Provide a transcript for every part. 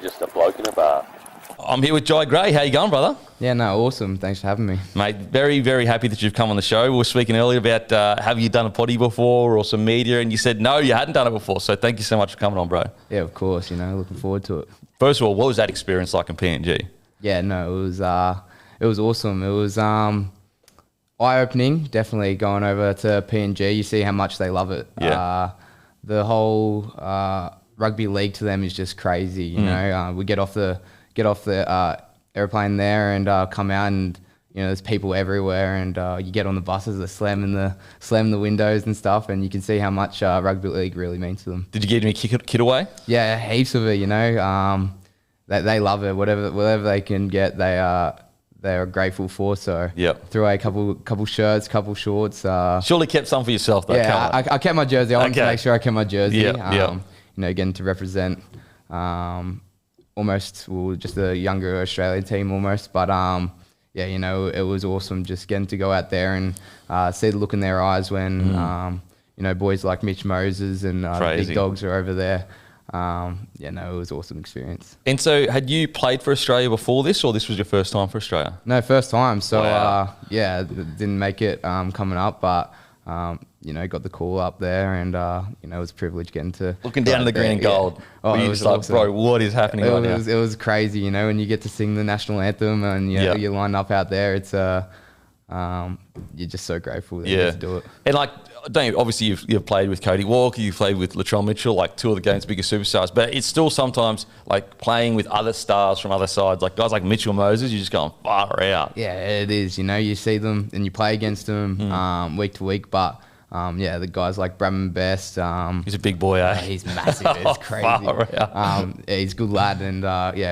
just a bloke in a bar. I'm here with Jye Gray. How you going, brother? Yeah, no, awesome. Thanks for having me. Mate, very, very happy that you've come on the show. We were speaking earlier about have you done a potty before or some media, and you said no, you hadn't done it before. So thank you so much for coming on, bro. Yeah, of course. Looking forward to it. First of all, what was that experience like in PNG? Yeah, no, it was awesome. It was eye-opening. Definitely going over to PNG, you see how much they love it. Yeah. The whole rugby league to them is just crazy. You know, we get off the airplane there and come out, and there's people everywhere, and you get on the buses, they're slamming the windows and stuff, and you can see how much rugby league really means to them. Did you get any kit away? Yeah, heaps of it. They love it. Whatever they can get, they are grateful for. So threw away a couple shirts, couple shorts. Surely kept some for yourself though. Yeah, I kept my jersey. I wanted to make sure I kept my jersey. Yeah. Getting to represent just a younger Australian team almost. But it was awesome just getting to go out there and see the look in their eyes when boys like Mitch Moses and the big dogs are over there. It was an awesome experience. And so had you played for Australia before this, or this was your first time for Australia? No, first time. So, wow. Didn't make it coming up, but, got the call up there, and, it was a privilege getting to... Looking down at the green and gold. Yeah. Oh, it was like, awesome. Bro, what is happening right now? It was crazy, when you get to sing the national anthem and you line up out there, it's... you're just so grateful that you get to do it. And obviously you've played with Cody Walker, you've played with Latrell Mitchell, like two of the game's biggest superstars, but it's still sometimes like playing with other stars from other sides, like guys like Mitchell Moses, you're just going far out. Yeah, it is. You see them and you play against them week to week, but the guys like Bradman Best. He's a big boy, eh? He's massive. It's crazy. He's a good lad. And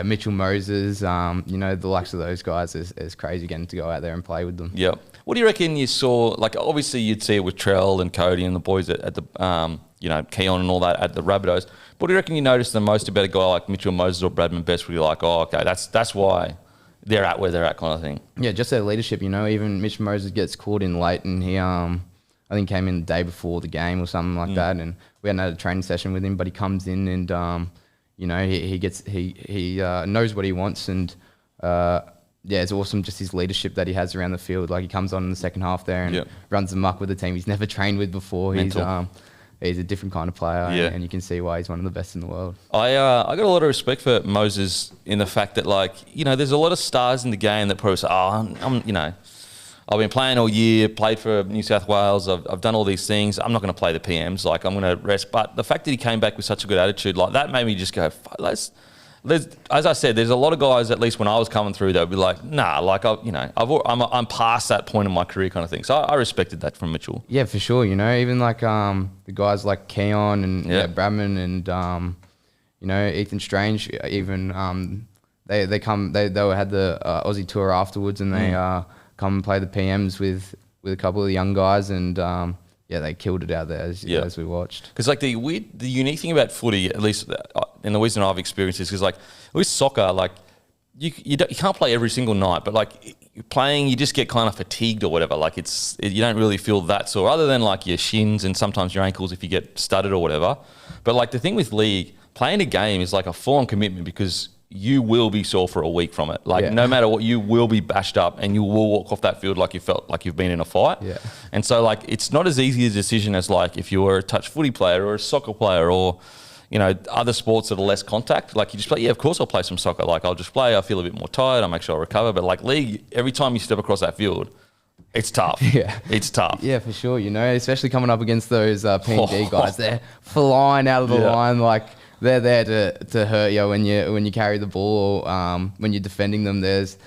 Mitchell Moses, the likes of those guys is crazy getting to go out there and play with them. Yep. What do you reckon you saw? Like, obviously you'd see it with Trell and Cody and the boys at the, Keon and all that at the Rabbitohs. What do you reckon you noticed the most about a guy like Mitchell Moses or Bradman Best where you're like, oh, okay, that's why they're at where they're at kind of thing? Yeah, just their leadership, even Mitch Moses gets called in late, and he, I think came in the day before the game or something like that, and we hadn't had a training session with him, but he comes in and, he knows what he wants, and it's awesome just his leadership that he has around the field. Like, he comes on in the second half there and runs amok with the team he's never trained with before. He's a different kind of player, and you can see why he's one of the best in the world. I got a lot of respect for Moses in the fact that, there's a lot of stars in the game that probably say, I've been playing all year, played for New South Wales, I've done all these things, I'm not going to play the PMs, I'm going to rest. But the fact that he came back with such a good attitude, that made me just go, as I said, there's a lot of guys, at least when I was coming through, that would be like, nah, I'm past that point in my career kind of thing. So I respected that from Mitchell. Yeah, for sure. Even the guys like Keon and Bradman and Ethan Strange, even they had the Aussie tour afterwards, and they come and play the PMs with a couple of the young guys, and they killed it out there as we watched. Because the unique thing about footy, at least in the reason I've experienced, is because with soccer, you can't play every single night, but playing, you just get kind of fatigued or whatever. You don't really feel that sore, other than your shins and sometimes your ankles if you get studded or whatever. But the thing with league, playing a game is a full-on commitment, because you will be sore for a week from it. No matter what, you will be bashed up and you will walk off that field like you felt like you've been in a fight. Yeah. And so it's not as easy a decision as if you were a touch footy player or a soccer player or, other sports that are less contact. You just play, of course I'll play some soccer. I'll just play, I feel a bit more tired, I'll make sure I recover. But league, every time you step across that field, it's tough. Yeah. It's tough. Yeah, for sure. Especially coming up against those PNG guys. They're flying out of the line they're there to hurt you when you carry the ball, or when you're defending them. There's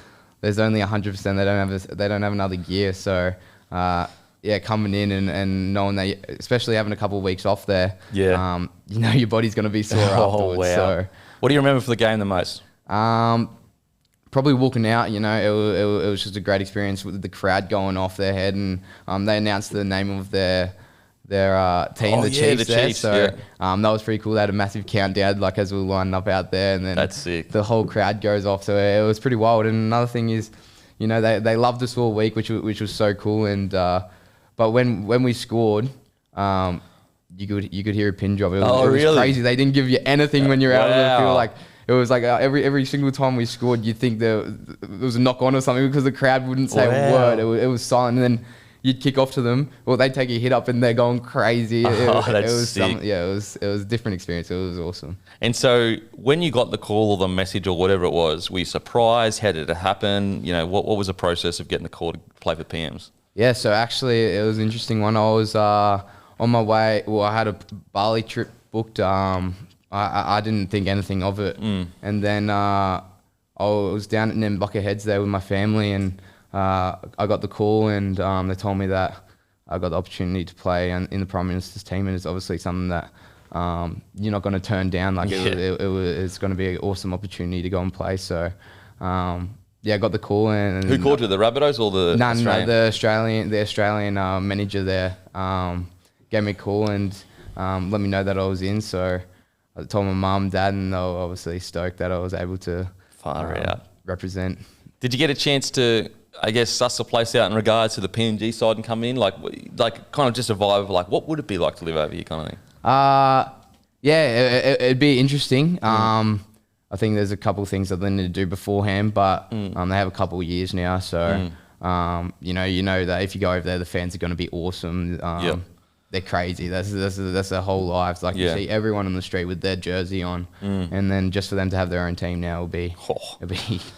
only 100%. They don't have another gear. So coming in and knowing that, especially having a couple of weeks off there, your body's going to be sore afterwards. Wow. So what do you remember for the game the most? Probably walking out. It was just a great experience with the crowd going off their head, and they announced the name of their team, the Chiefs there. So that was pretty cool. They had a massive countdown as we were lining up out there, and then that's sick. The whole crowd goes off. So it was pretty wild. And another thing is, they loved us all week, which was so cool. And but when we scored, you could hear a pin drop. It was really? crazy. They didn't give you anything when you're out of the field. it was like every single time we scored, you'd think there was a knock on or something because the crowd wouldn't say a word. It was silent, and then you'd kick off to them, or they'd take a hit up and they're going crazy. That's sick. It was a different experience. It was awesome. And so when you got the call or the message or whatever it was, were you surprised? How did it happen? You know, what was the process of getting the call to play for PMs? Yeah, so actually it was an interesting one. I was on my way. Well, I had a Bali trip booked. I didn't think anything of it, and then I was down at Nambucca Heads there with my family, and I got the call, and they told me that I got the opportunity to play in the Prime Minister's team, and it's obviously something that you're not going to turn down. Like it's going to be an awesome opportunity to go and play. So I got the call. And who called you? The Rabbitohs or the Australian? No, the Australian manager there gave me a call and let me know that I was in. So I told my mum, dad, and they were obviously stoked that I was able to represent. Did you get a chance to, I guess, suss the place out in regards to the PNG side and come in? Like kind of just a vibe of like, what would it be like to live over here kind of thing? It'd be interesting. I think there's a couple of things that they need to do beforehand, but they have a couple of years now. So, you know that if you go over there, the fans are going to be awesome. They're crazy. That's their whole lives. Like you see everyone on the street with their jersey on, and then just for them to have their own team now will be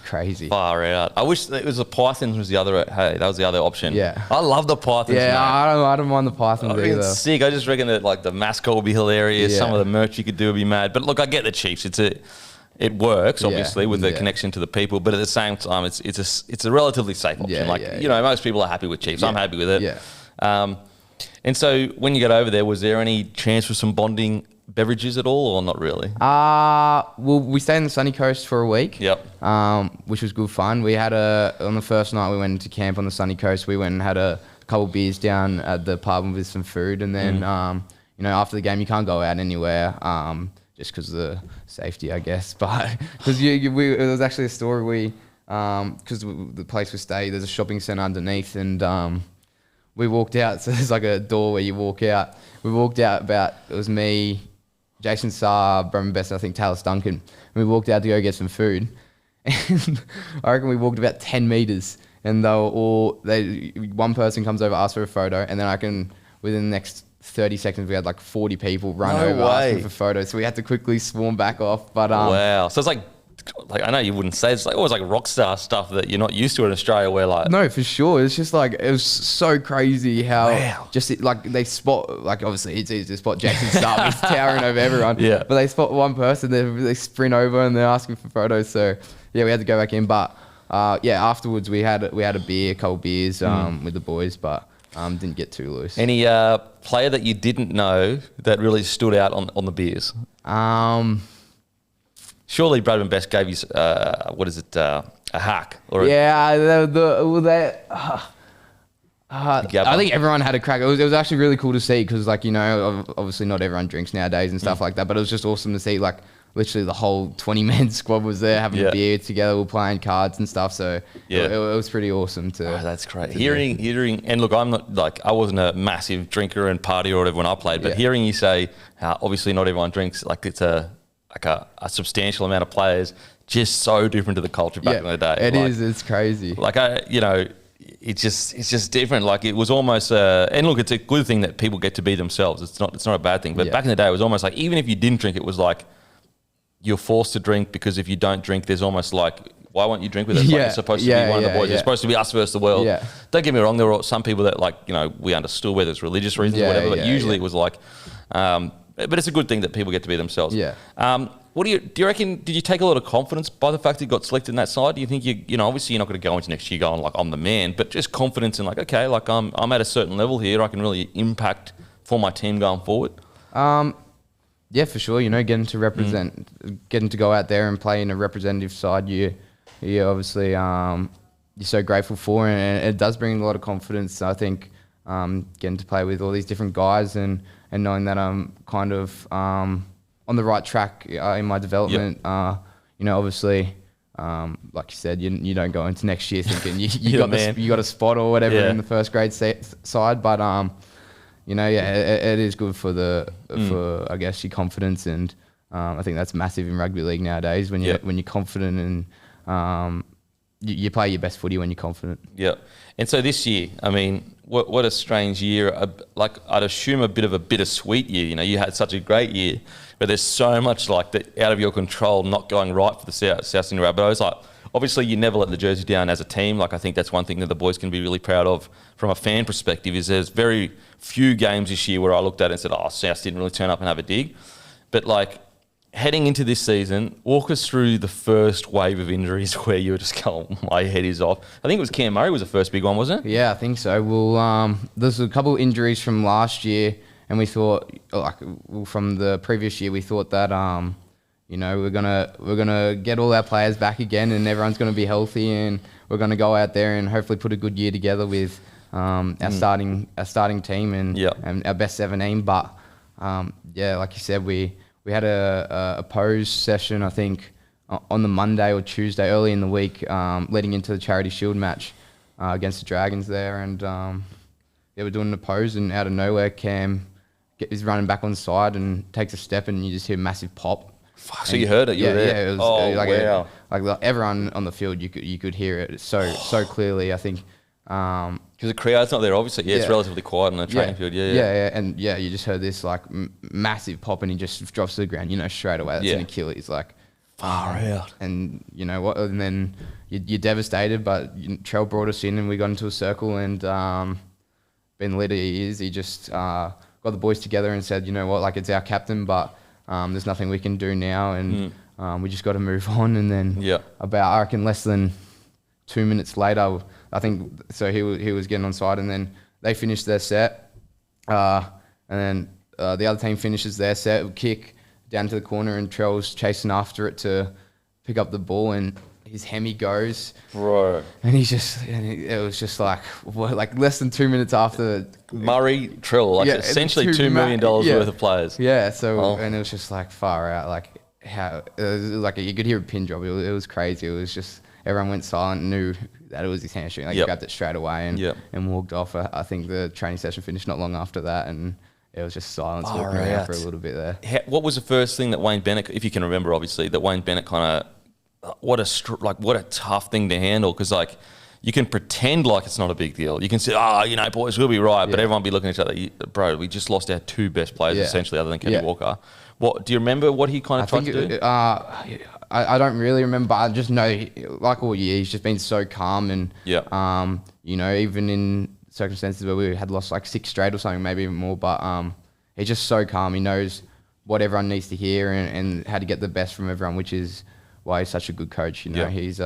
crazy. Far out. I wish it was the Pythons was the other. Hey, that was the other option. Yeah, I love the Pythons. Yeah, mate. I don't mind the Pythons either. It's sick. I just reckon that like the mascot would be hilarious. Yeah. Some of the merch you could do would be mad. But look, I get the Chiefs. It works obviously with the connection to the people, but at the same time, it's a relatively safe option. Most people are happy with Chiefs. I'm happy with it. Yeah. And so when you got over there, was there any chance for some bonding beverages at all, or not really? Well, we stayed on the sunny coast for a week. Yep. Which was good fun. We had on the first night we went into camp on the sunny coast. We went and had a couple beers down at the pub with some food, and then after the game you can't go out anywhere. Just because of the safety, I guess. But because it was actually a story because the place we stayed, there's a shopping centre underneath, and we walked out. So there's like a door where you walk out. We walked out it was me, Jason Saar, Brendan Best, I think Taylor Duncan. And we walked out to go get some food. And I reckon we walked about 10 metres, and one person comes over, asks for a photo, and then I reckon within the next 30 seconds we had like 40 people run over asking for photos, so we had to quickly swarm back off. But wow, so it's like I know you wouldn't say it's like always like rock star stuff that you're not used to in Australia, where like no, for sure, it's just like it was so crazy how they spot, like obviously it's easy to spot Jackson Starr, he's towering over everyone, but they spot one person, they sprint over and they're asking for photos. So we had to go back in, but afterwards we had a couple beers with the boys, but didn't get too loose. Any player that you didn't know that really stood out on the beers? Surely Bradman Best gave you a hack? Or I think everyone had a crack. It was actually really cool to see because obviously not everyone drinks nowadays and stuff like that, but it was just awesome to see literally the whole 20-man squad was there having a beer together, we were playing cards and stuff. So it was pretty awesome to. Oh, that's great. Hearing, and look, I'm not I wasn't a massive drinker and partier or whatever when I played, but hearing you say how obviously not everyone drinks, it's a substantial amount of players, just so different to the culture back in the day. It is. It's crazy. It's just different. Like it was almost, and look, it's a good thing that people get to be themselves. It's not a bad thing. But back in the day, it was almost like even if you didn't drink, it was like you're forced to drink because if you don't drink, there's almost like, why won't you drink with us? Like you're supposed to be one of the boys. You're supposed to be us versus the world. Yeah. Don't get me wrong. There were some people that we understood whether it's religious reasons or whatever. But usually it was like, but it's a good thing that people get to be themselves. Yeah. What do you reckon? Did you take a lot of confidence by the fact that you got selected in that side? Do you think obviously you're not going to go into next year going like I'm the man, but just confidence in I'm at a certain level here. I can really impact for my team going forward. Yeah, for sure. Getting to represent, getting to go out there and play in a representative side, you obviously you're so grateful for, and it does bring a lot of confidence. I think getting to play with all these different guys and knowing that I'm kind of on the right track in my development. Obviously, like you said, you don't go into next year thinking you got a spot or whatever in the first grade side, but it is good for I guess your confidence and I think that's massive in rugby league nowadays when you're confident and you play your best footy when you're confident. Yeah. And so this year, I mean, what a strange year. Like, I'd assume a bit of a bittersweet year. You know, you had such a great year, but there's so much like that out of your control, not going right for the South Sydney Rabbitohs. Like, obviously, you never let the jersey down as a team. Like, I think that's one thing that the boys can be really proud of from a fan perspective is there's very few games this year where I looked at it and said, oh, South didn't really turn up and have a dig. But, like, heading into this season, walk us through the first wave of injuries where you were just going, my head is off. I think it was Cam Murray was the first big one, wasn't it? Yeah, I think so. Well, there's a couple of injuries from last year, and we thought, like, from the previous year, we thought that, you know, we're gonna get all our players back again, and everyone's gonna be healthy, and we're gonna go out there and hopefully put a good year together with our starting team and our best 17. But yeah, like you said, we had a pose session, I think, on the Monday or Tuesday, early in the week, leading into the Charity Shield match against the Dragons there. And yeah, we're doing the pose, and out of nowhere, Cam is running back on the side and takes a step, and you just hear a massive pop. Fuck, so you heard it? You were there? Yeah, it was like everyone on the field, you could hear it so clearly, I think. Because the crowd's not there, obviously. Yeah, it's relatively quiet on the training field. Yeah. And yeah, you just heard this like massive pop, and he just drops to the ground. You know, straight away that's an Achilles. Like, far out. And you know what? And then you're devastated. But Trell brought us in, and we got into a circle. And being the leader he is, he just got the boys together and said, you know what? Like, it's our captain, but there's nothing we can do now, and we just got to move on. And then about, I reckon, less than 2 minutes later, I think, so he was getting on side, and then they finished their set, and then the other team finishes their set, kick down to the corner, and Trell's chasing after it to pick up the ball, and his hemi goes, right, and it was just like less than 2 minutes after Murray, Trell, like essentially $2 million worth of players. Yeah, so and it was just like far out, like how it was like you could hear a pin drop. It was crazy. It was just everyone went silent, and knew that it was his hamstring. Like, he grabbed it straight away and walked off. I think the training session finished not long after that, and it was just silence walking around for a little bit there. What was the first thing that Wayne Bennett, if you can remember, obviously, that Wayne Bennett kind of, what a tough thing to handle, because like you can pretend like it's not a big deal. You can say, you know, boys, we'll be right, but everyone will be looking at each other. Bro, we just lost our two best players essentially, other than Kenny Walker. What do you remember? What he kind of tried to do? I don't really remember. I just know, like all year, he's just been so calm, and you know, even in circumstances where we had lost like 6 straight or something, maybe even more. But he's just so calm. He knows what everyone needs to hear and how to get the best from everyone, which is why he's such a good coach. You know, he's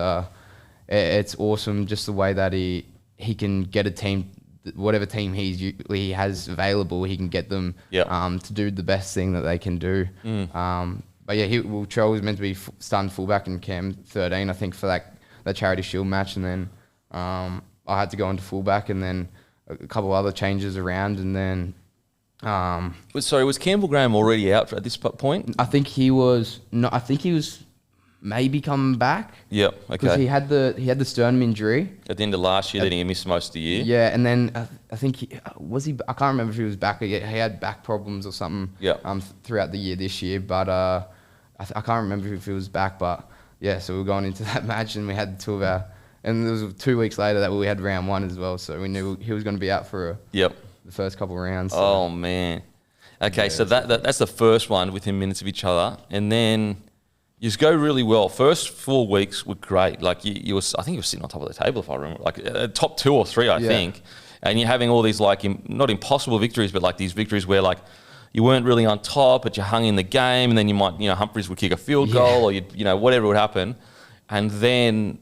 it's awesome just the way that he can get a team, whatever team he has available, he can get them to do the best thing that they can do. But yeah, Trell was meant to be starting fullback and Cam 13, I think, for that Charity Shield match, and then I had to go into fullback, and then a couple other changes around, and then. Sorry, was Campbell Graham already out at this point? I think he was not. I think he was maybe coming back. Yep. Okay. Because he had the sternum injury at the end of last year. Then he missed most of the year. Yeah, and then I think he. I can't remember if he was back. He had back problems or something. Throughout the year this year, but I can't remember if he was back. But yeah, so we were going into that match, and we had 2 of our. And it was 2 weeks later that we had round 1 as well, so we knew he was going to be out for the first couple of rounds. So. Oh man. Okay, so that's the first one within minutes of each other, and then. You just go really well. First 4 weeks were great. Like you were, I think you were sitting on top of the table, if I remember. Like top 2 or 3, I think. And you're having all these like not impossible victories, but like these victories where like you weren't really on top, but you hung in the game, and then you might, Humphries would kick a field goal, or whatever would happen, and then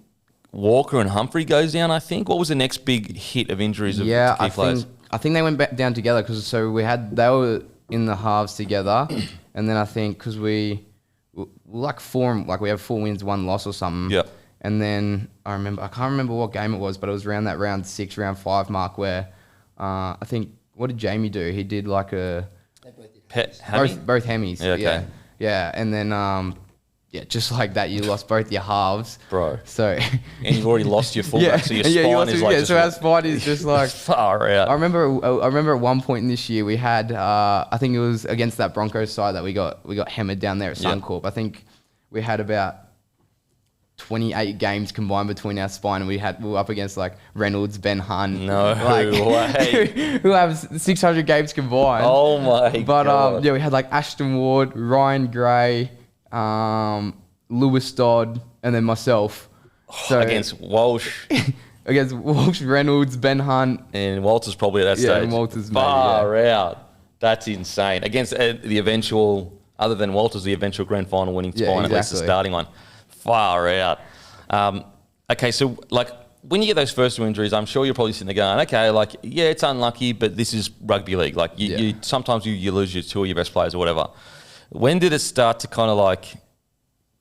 Walker and Humphrey goes down. I think. What was the next big hit of injuries of key players? I think they went back down together because they were in the halves together, and then I think because we have 4 wins, 1 loss or something. Yeah. And then I can't remember what game it was, but it was around that round 6, round 5 mark where I think, what did Jamie do? He did like a... Both Hemis? Both Hemis. Yeah, okay. Yeah. And then just like that, you lost both your halves, Bro. So And you've already lost your fullback, so your spine is like... so our spine is just like... far out. I remember at one point in this year, we had, I think it was against that Broncos side that we got hammered down there at Suncorp. I think we had about 28 games combined between our spine, and we were up against like Reynolds, Ben Hunt. No way. who have 600 games combined. Oh my God. But we had like Ashton Ward, Ryan Gray, Lewis Dodd, and then myself. So against Walsh. Against Walsh, Reynolds, Ben Hunt. And Walters probably at that stage. Yeah, and Walters. Far out. That's insane. Against the eventual, other than Walters, the eventual grand final winning spine, at least the starting one. Far out. Okay, so like when you get those first two injuries, I'm sure you're probably sitting there going, okay, like, yeah, it's unlucky, but this is rugby league. Like you sometimes you lose your two of your best players or whatever. When did it start to kind of like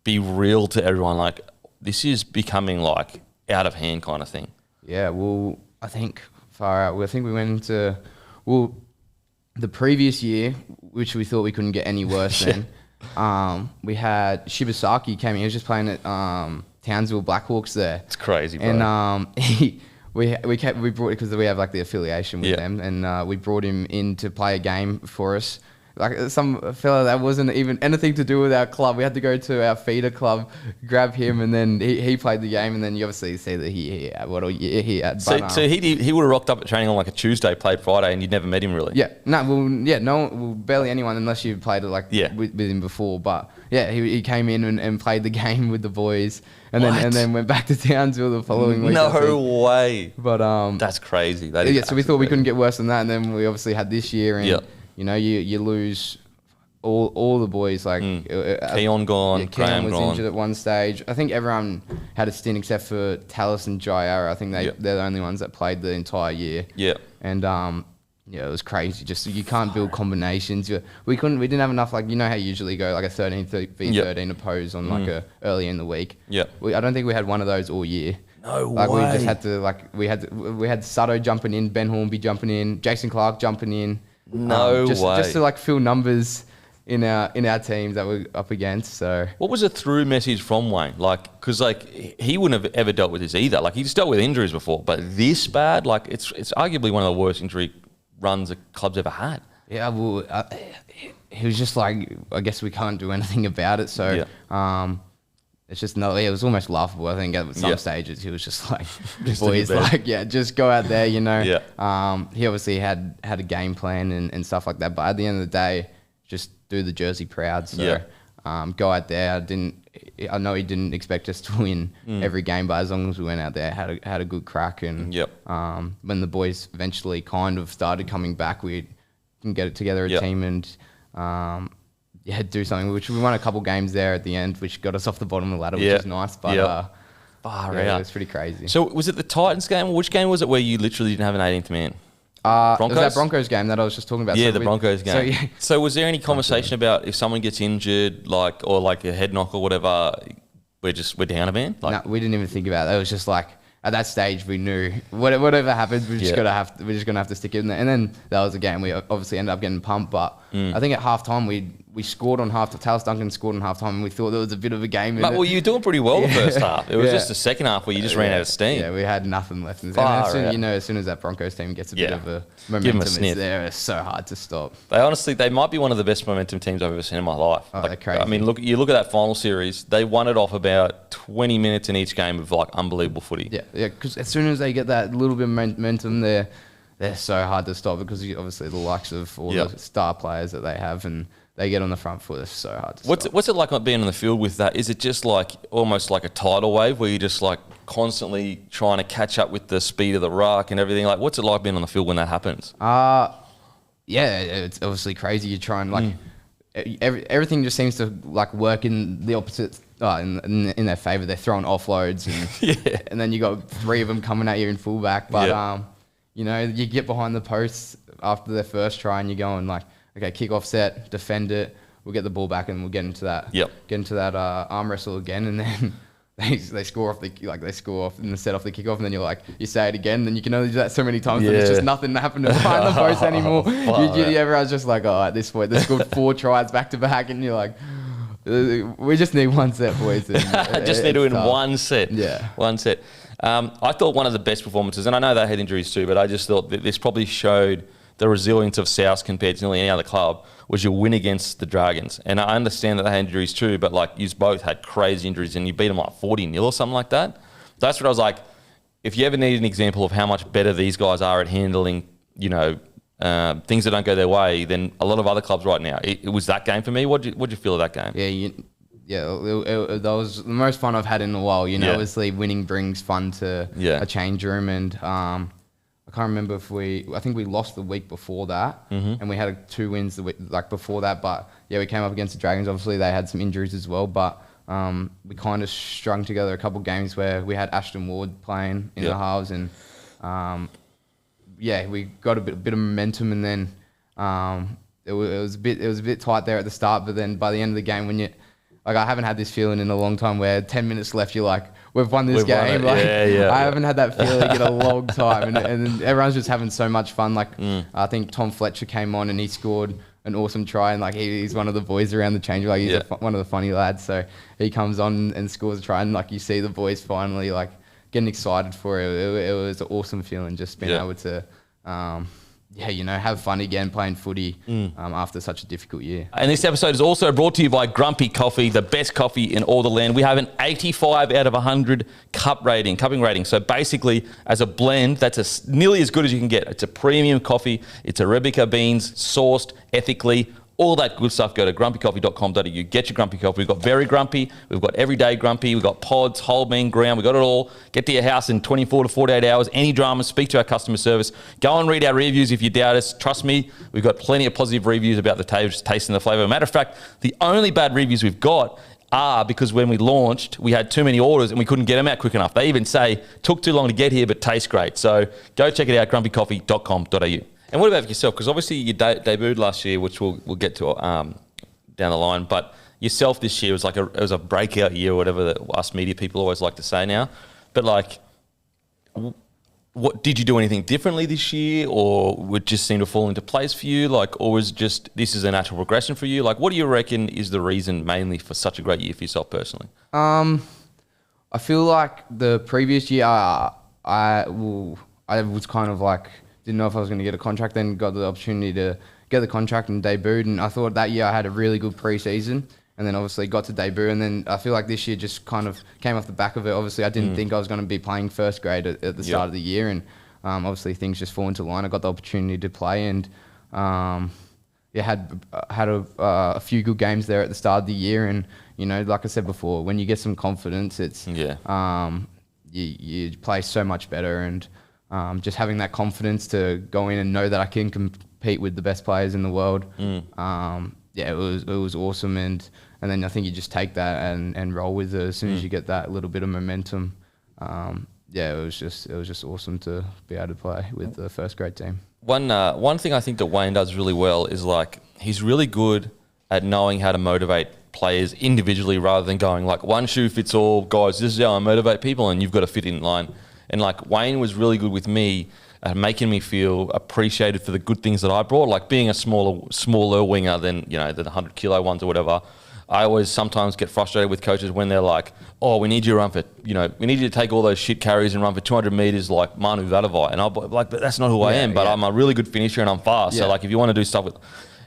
be real to everyone? Like this is becoming like out of hand kind of thing. Yeah, well, I think far out. I think we went into, the previous year, which we thought we couldn't get any worse than. We had Shibasaki came in. He was just playing at Townsville Blackhawks there. It's crazy, bro. And we brought, because we have like the affiliation with them, and we brought him in to play a game for us. Like some fella that wasn't even anything to do with our club. We had to go to our feeder club, grab him, and then he played the game. And then you obviously see that he had. But, so he would have rocked up at training on like a Tuesday, played Friday, and you'd never met him really. Yeah, barely anyone unless you played it like with him before. But yeah, he came in and played the game with the boys, and then went back to Townsville the following week. No way. But that's crazy. So we thought we couldn't get worse than that, and then we obviously had this year, and you know, you lose all the boys. Like Keon gone, Keon was gone. injured at one stage. I think everyone had a stint except for Tallis and Jye. I think they're the only ones that played the entire year. Yeah, and it was crazy. Just you can't build combinations. We didn't have enough. Like, you know how you usually go like a 13v13 oppose on like a early in the week. Yeah, I don't think we had one of those all year. No way. We just had to we had Sutto jumping in, Ben Hornby jumping in, Jason Clark jumping in. No way. Just to like fill numbers in our teams that we're up against. So what was a through message from Wayne? Like, because like he wouldn't have ever dealt with this either. Like he's dealt with injuries before, but this bad, like it's arguably one of the worst injury runs the club's ever had. Yeah, well, he was just like, I guess we can't do anything about it. So it's just it was almost laughable. I think at some stages he was just like, boys, like, just go out there, you know. He obviously had a game plan and stuff like that. But at the end of the day, just do the jersey proud. So go out there. I know he didn't expect us to win every game, but as long as we went out there, had a good crack. And when the boys eventually kind of started coming back, we can get it together a team and do something, which we won a couple games there at the end, which got us off the bottom of the ladder, which is nice. But it was pretty crazy. So was it the Titans game, or which game was it where you literally didn't have an 18th man? It was that Broncos game that I was just talking about. Yeah, the Broncos game. So was there any conversation about if someone gets injured, or like a head knock or whatever, we're down a man? No, we didn't even think about it. It was just like, at that stage, we knew whatever happens, we're just gonna have to stick it in there. And then that was a game we obviously ended up getting pumped. But I think at halftime we scored on half. Tallis Duncan scored on halftime, and we thought there was a bit of a game. Well, you were doing pretty well the first half. It was just the second half where you just ran out of steam. Yeah, we had nothing left. And as soon as that Broncos team gets a bit of a momentum, it's there. It's so hard to stop. They might be one of the best momentum teams I've ever seen in my life. Oh, they're crazy. I mean, you look at that final series. They won it off about 20 minutes in each game of like unbelievable footy. Yeah, because as soon as they get that little bit of momentum, they're so hard to stop, because obviously the likes of all the star players that they have, and they get on the front foot. It's so hard to stop. What's it like being on the field with that? Is it just like almost like a tidal wave where you're just like constantly trying to catch up with the speed of the ruck and everything? Like, what's it like being on the field when that happens? It's obviously crazy. You try and like everything just seems to like work in the opposite. In their favour. They're throwing offloads and and then you got three of them coming at you in fullback. But you know, you get behind the posts after their first try and you're going like, okay, kick off set, defend it, we'll get the ball back and we'll get into that arm wrestle again, and then they score off and set off the kickoff, and then you say it again, then you can only do that so many times, and it's just nothing happening behind the post anymore. Everyone's just like, at this point they scored 4 tries back to back, and you're like, We just need one set, boys. Just need to win one set. Yeah. One set. I thought one of the best performances, and I know they had injuries too, but I just thought that this probably showed the resilience of South compared to nearly any other club, was your win against the Dragons. And I understand that they had injuries too, but like you both had crazy injuries and you beat them like 40-0 or something like that. That's what I was like, if you ever need an example of how much better these guys are at handling, you know, things that don't go their way than a lot of other clubs right now. It was that game for me. What'd you feel of that game? Yeah, that was the most fun I've had in a while. You know, obviously winning brings fun to a change room, and I can't remember I think we lost the week before that, and we had 2 wins the week like before that. But yeah, we came up against the Dragons. Obviously, they had some injuries as well, but we kind of strung together a couple games where we had Ashton Ward playing in the halves, and we got a bit of momentum, and then it was a bit tight there at the start, but then by the end of the game, when I haven't had this feeling in a long time where 10 minutes left, you're like, we've won this game. I haven't had that feeling in a long time. And everyone's just having so much fun. Like, I think Tom Fletcher came on and he scored an awesome try. And like, he's one of the boys around the change. Like, he's one of the funny lads. So he comes on and scores a try. And like, you see the boys finally like getting excited for it. It was an awesome feeling just being able to, have fun again playing footy after such a difficult year. And this episode is also brought to you by Grumpy Coffee, the best coffee in all the land. We have an 85 out of 100 cupping rating. So basically, as a blend, that's nearly as good as you can get. It's a premium coffee. It's Arabica beans, sourced ethically. All that good stuff, go to grumpycoffee.com.au. Get your Grumpy Coffee. We've got Very Grumpy. We've got Everyday Grumpy. We've got pods, whole bean, ground. We've got it all. Get to your house in 24 to 48 hours. Any dramas, speak to our customer service. Go and read our reviews if you doubt us. Trust me, we've got plenty of positive reviews about the taste and the flavour. Matter of fact, the only bad reviews we've got are because when we launched, we had too many orders and we couldn't get them out quick enough. They even say, took too long to get here, but tastes great. So go check it out, grumpycoffee.com.au. And what about yourself? Because obviously you debuted last year, which we'll get to down the line. But yourself this year was like it was a breakout year, or whatever that us media people always like to say now. But like, what did you do anything differently this year, or would it just seem to fall into place for you? Like, or was just this is a natural progression for you? Like, what do you reckon is the reason mainly for such a great year for yourself personally? I feel like the previous year, I was kind of like, didn't know if I was going to get a contract, then got the opportunity to get the contract and debuted. And I thought that year I had a really good pre-season, and then obviously got to debut. And then I feel like this year just kind of came off the back of it. Obviously, I didn't think I was going to be playing first grade at the start of the year. And obviously things just fall into line. I got the opportunity to play, and had a few good games there at the start of the year. And, you know, like I said before, when you get some confidence, it's you play so much better. And just having that confidence to go in and know that I can compete with the best players in the world. It was awesome. And then I think you just take that and roll with it as soon as you get that little bit of momentum. It was just awesome to be able to play with the first grade team. One thing I think that Wayne does really well is like he's really good at knowing how to motivate players individually rather than going like one shoe fits all. Guys, this is how I motivate people, and you've got to fit in line. And like Wayne was really good with me at making me feel appreciated for the good things that I brought, like being a smaller winger than, you know, the 100 kilo ones or whatever. I always sometimes get frustrated with coaches when they're like, oh, we need you to run for, you know, we need you to take all those shit carries and run for 200 meters like Manu Vadavai. And I'll be like, but that's not who I am, but I'm a really good finisher and I'm fast. So like if you want to do stuff with,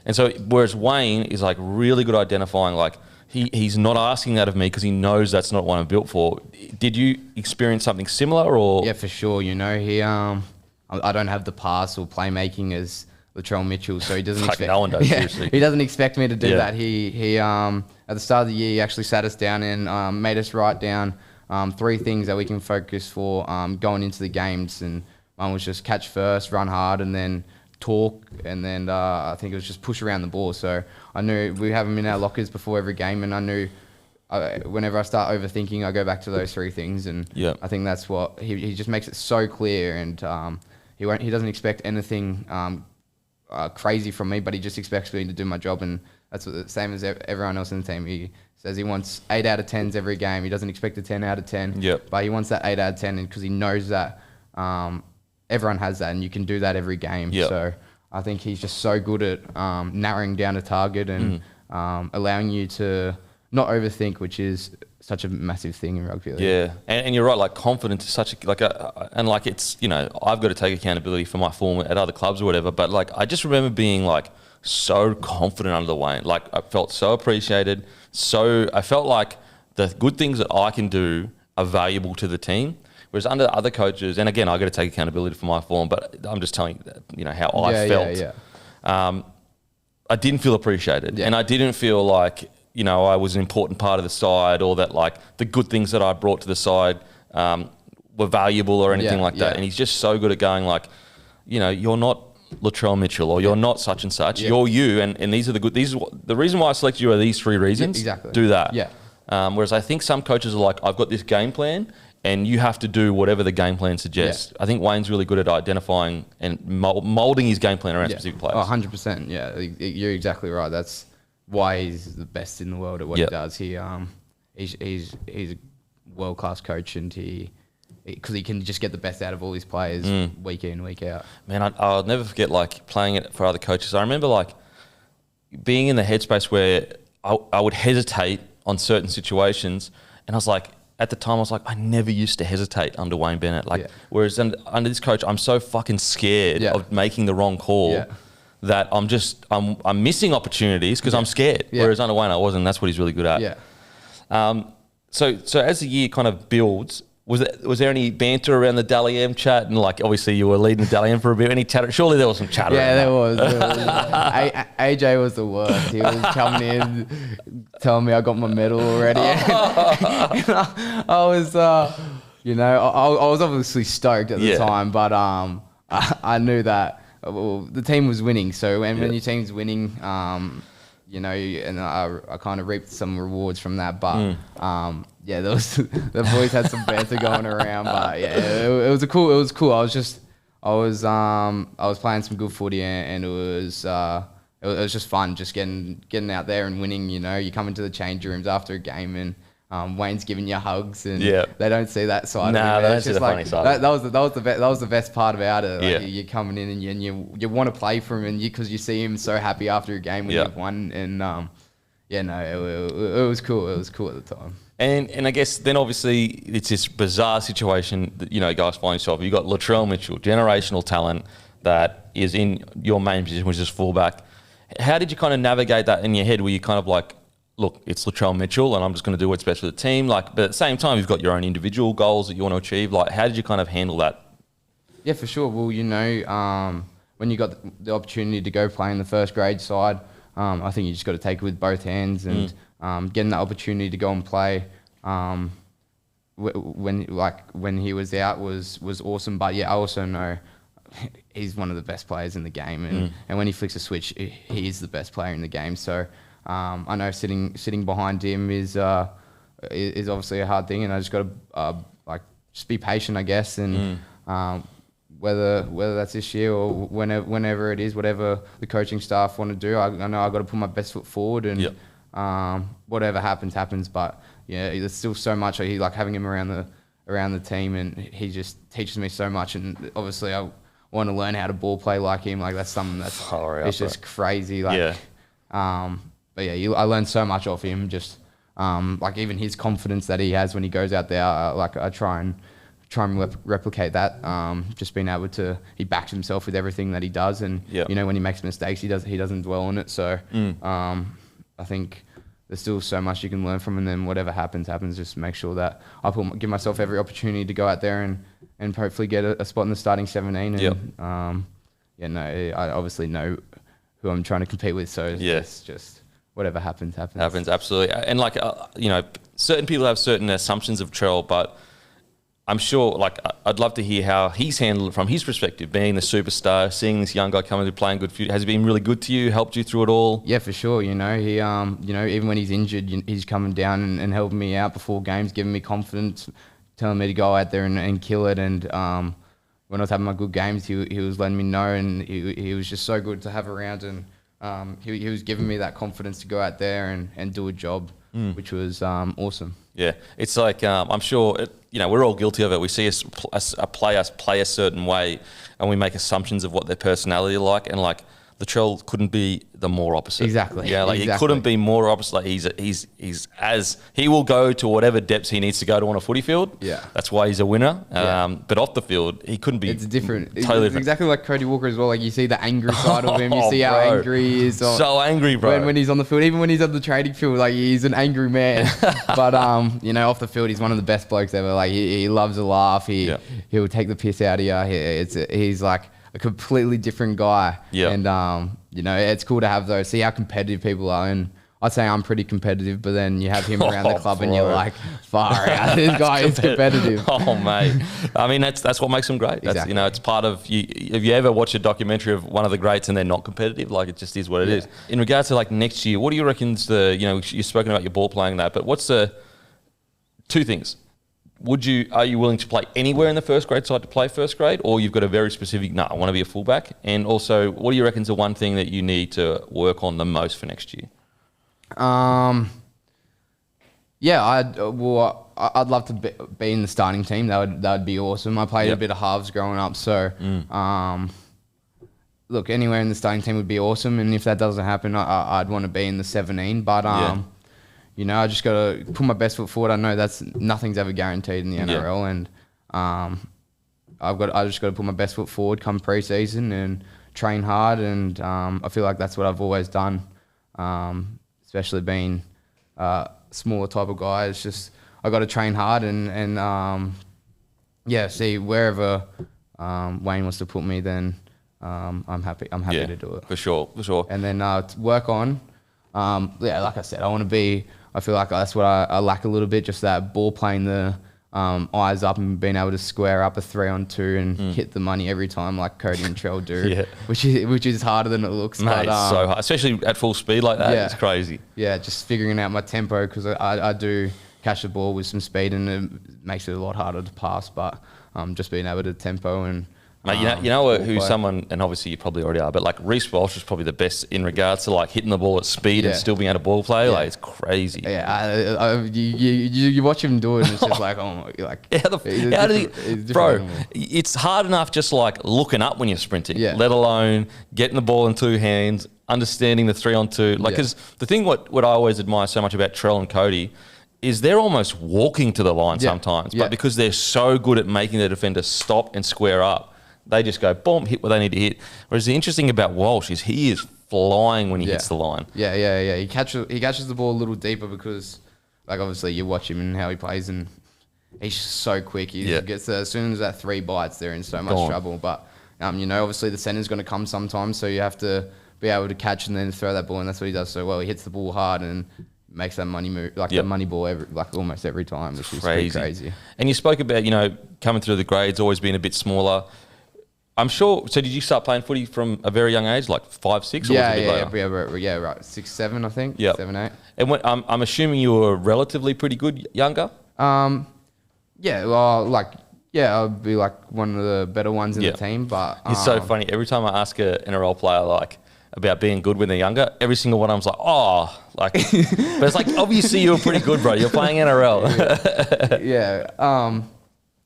and so whereas Wayne is like really good at identifying like, He's not asking that of me because he knows that's not what I'm built for. Did you experience something similar, or? Yeah, for sure. You know, he I don't have the pass or playmaking as Latrell Mitchell, so he doesn't expect. No one does. Seriously. He doesn't expect me to do that. He at the start of the year, he actually sat us down and made us write down 3 things that we can focus for going into the games, and one was just catch first, run hard, and then talk, and then I think it was just push around the ball. So I knew we have them in our lockers before every game, and I knew whenever I start overthinking, I go back to those 3 things, and I think that's what he just makes it so clear, and he doesn't expect anything crazy from me, but he just expects me to do my job, and that's what the same as everyone else in the team. He says he wants 8 out of 10s every game. He doesn't expect a 10 out of 10, but he wants that 8 out of 10, and because he knows that everyone has that, and you can do that every game. So I think he's just so good at narrowing down a target and allowing you to not overthink, which is such a massive thing in rugby league. Yeah, and you're right. Like confidence is such a it's I've got to take accountability for my form at other clubs or whatever. But like I just remember being like so confident under the Wayne. Like I felt so appreciated. So I felt like the good things that I can do are valuable to the team. Whereas under other coaches, and again, I got to take accountability for my form. But I'm just telling you, how I felt. I didn't feel appreciated, and I didn't feel like I was an important part of the side, or that like the good things that I brought to the side were valuable or anything like that. And he's just so good at going like, you're not Latrell Mitchell, or you're not such and such. You're you, and these are the good. The reason why I selected you are these 3 reasons. Exactly. Do that. Yeah. Whereas I think some coaches are like, I've got this game plan, and you have to do whatever the game plan suggests. I think Wayne's really good at identifying and molding his game plan around specific players. 100%. Yeah, you're exactly right. That's why he's the best in the world at what he does. He's a world class coach, and because he can just get the best out of all his players week in, week out. Man, I'll never forget like playing it for other coaches. I remember like being in the headspace where I would hesitate on certain situations, and I was like, at the time I was like, I never used to hesitate under Wayne Bennett. Whereas under this coach, I'm so fucking scared of making the wrong call that I'm missing opportunities because I'm scared. Whereas under Wayne I wasn't. That's what he's really good at. So as the year kind of builds, was there any banter around the Dally M chat? And like obviously you were leading the Dally M for a bit. Any chatter? Surely there was some chatter. Yeah, there was. AJ was the worst. He was coming in, telling me I got my medal already. I was, I was obviously stoked at the time, but I knew that the team was winning. So when your team's winning, and I kind of reaped some rewards from that. But there was the boys had some banter going around. But it was cool. It was cool. I was playing some good footy, and it was just fun, just getting out there and winning. You come into the change rooms after a game, and Wayne's giving you hugs, and they don't see that side. Nah, they don't see the funny side. That was the best part about it. Like you're coming in and you want to play for him, and because you see him so happy after a game when you've won, and it was cool. It was cool at the time. And I guess then obviously it's this bizarre situation that guys find yourself. You got Latrell Mitchell, generational talent that is in your main position, which is fullback. How did you kind of navigate that in your head? Were you kind of like, look, it's Latrell Mitchell, and I'm just going to do what's best for the team. But at the same time, you've got your own individual goals that you want to achieve. How did you kind of handle that? Yeah, for sure. Well, when you got the opportunity to go play in the first grade side, I think you just got to take it with both hands, and getting that opportunity to go and play when he was out was awesome. But I also know he's one of the best players in the game, and when he flicks a switch, he is the best player in the game. So I know sitting behind him is obviously a hard thing, and I just got to just be patient, I guess, and whether that's this year or whenever it is, whatever the coaching staff want to do, I know I got to put my best foot forward, and whatever happens. But there's still so much. I like having him around the team, and he just teaches me so much. And obviously, I want to learn how to ball play like him. Like that's something that's it's just crazy. But I learned so much off him. Just even his confidence that he has when he goes out there. I try and replicate that. Just being able to, he backs himself with everything that he does, and when he makes mistakes, he doesn't dwell on it. So I think there's still so much you can learn from him, and then whatever happens. Just make sure that I give myself every opportunity to go out there and hopefully get a spot in the starting 17. And I obviously know who I'm trying to compete with, so it's just whatever happens. Happens, absolutely. And certain people have certain assumptions of Trell, but I'm sure, I'd love to hear how he's handled it from his perspective, being the superstar, seeing this young guy coming to playing good for you. Has he been really good to you, helped you through it all? Yeah, for sure. He, even when he's injured, he's coming down and helping me out before games, giving me confidence, telling me to go out there and kill it. And when I was having my good games, he was letting me know, and he was just so good to have around. And he was giving me that confidence to go out there and do a job, which was awesome. Yeah, it's I'm sure we're all guilty of it. We see a player play a certain way, and we make assumptions of what their personality are like. And Latrell couldn't be the more opposite. Exactly. Yeah, like exactly. he couldn't be more opposite. Like he's as he will go to whatever depths he needs to go to on a footy field. Yeah. That's why he's a winner. Yeah. But off the field, he couldn't be. It's different. Totally it's different. exactly like Cody Walker as well. Like you see the angry side of him. You see how bro. angry he is. So angry, bro. When he's on the field, even when he's on the training field, like he's an angry man. But off the field, he's one of the best blokes ever. Like he loves a laugh. He'll take the piss out of you. He's like a completely different guy. Yeah. And it's cool to have those. See how competitive people are. And I'd say I'm pretty competitive, but then you have him around the club and you're like, far out. This guy is competitive. Oh, mate. I mean, that's what makes them great. That's, Exactly. it's part of you. If you ever watch a documentary of one of the greats and they're not competitive, like it just is what it is. In regards to like next year, what do you reckon's you've spoken about your ball playing that, but what's the two things? Are you willing to play anywhere in the first grade side to play first grade, or you've got a very specific, I want to be a fullback? And also, what do you reckon's the one thing that you need to work on the most for next year? I'd love to be in the starting team. That would be awesome. I played a bit of halves growing up, so look, anywhere in the starting team would be awesome. And if that doesn't happen, I'd want to be in the 17. But I just got to put my best foot forward. I know nothing's ever guaranteed in the NRL, and I just got to put my best foot forward come pre-season and train hard. And I feel like that's what I've always done. Especially being a smaller type of guy. It's just I got to train hard and see wherever Wayne wants to put me, then I'm happy to do it. For sure. And then work on, like I said, I feel like that's what I lack a little bit, just that ball playing the eyes up and being able to square up a 3-on-2 and hit the money every time like Cody and Trell do, which is harder than it looks. Mate, but, it's so hard, especially at full speed like that. It's crazy. Yeah, just figuring out my tempo, because I do catch the ball with some speed and it makes it a lot harder to pass. But just being able to tempo and Mate, who's someone, and obviously you probably already are, but like Reece Walsh is probably the best in regards to like hitting the ball at speed and still being able to ball play. Like it's crazy. Yeah, you watch him do it, and it's just like, oh my, like how did he, bro? It's hard enough just like looking up when you're sprinting, let alone getting the ball in two hands, understanding the 3-on-2. Like, because the thing what I always admire so much about Trell and Cody is they're almost walking to the line sometimes, but because they're so good at making the defender stop and square up, they just go, boom, hit what they need to hit. Whereas the interesting about Walsh is he is flying when he hits the line. Yeah. He catches the ball a little deeper because, like, obviously you watch him and how he plays, and he's so quick. He gets as soon as that 3 bites, they're in so much trouble. But obviously the center's going to come sometimes, so you have to be able to catch and then throw that ball, and that's what he does so well. He hits the ball hard and makes that money move, like the money ball almost every time, which is pretty crazy. And you spoke about coming through the grades, always being a bit smaller. I'm sure. So did you start playing footy from a very young age, like 5, 6? Or was it a bit later? Right, 6, 7, I think. 7, 8. And I'm assuming you were relatively pretty good younger. I'd be like one of the better ones in the team. But it's so funny. Every time I ask an NRL player like about being good when they're younger, every single one of them's like, but it's like obviously you were pretty good, bro. You're playing NRL.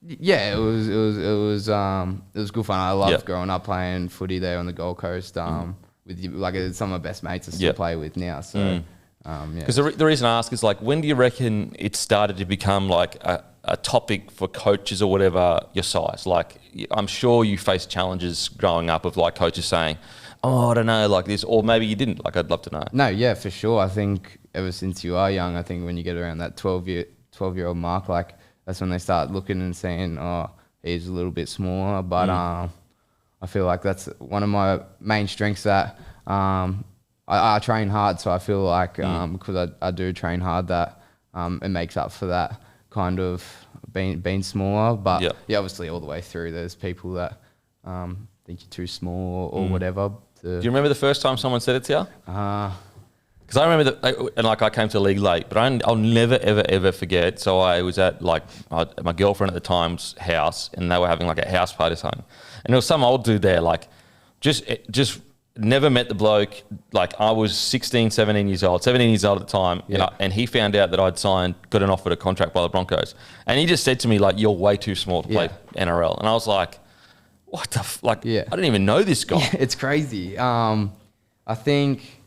It was good fun. I loved growing up playing footy there on the Gold Coast. With some of my best mates I still play with now. So, because the reason I ask is like, when do you reckon it started to become like a topic for coaches or whatever your size? Like, I'm sure you faced challenges growing up of like coaches saying, "Oh, I don't know, like this," or maybe you didn't. Like, I'd love to know. No, yeah, for sure. I think ever since you are young, I think when you get around that 12-year-old mark, like, that's when they start looking and saying, "Oh, he's a little bit smaller." But I feel like that's one of my main strengths, that I train hard. So I feel like because I do train hard, that it makes up for that kind of being smaller. But obviously all the way through, there's people that think you're too small or whatever. Do you remember the first time someone said it to you? Because I remember I came to the league late, but I'll never, ever forget. So I was at my girlfriend at the time's house, and they were having like a house party or something. And there was some old dude there, like just never met the bloke. Like, I was 17 years old at the time. And he found out that I'd got an offer to contract by the Broncos. And he just said to me, like, "You're way too small to play NRL." And I was like, what the I didn't even know this guy. It's crazy. I think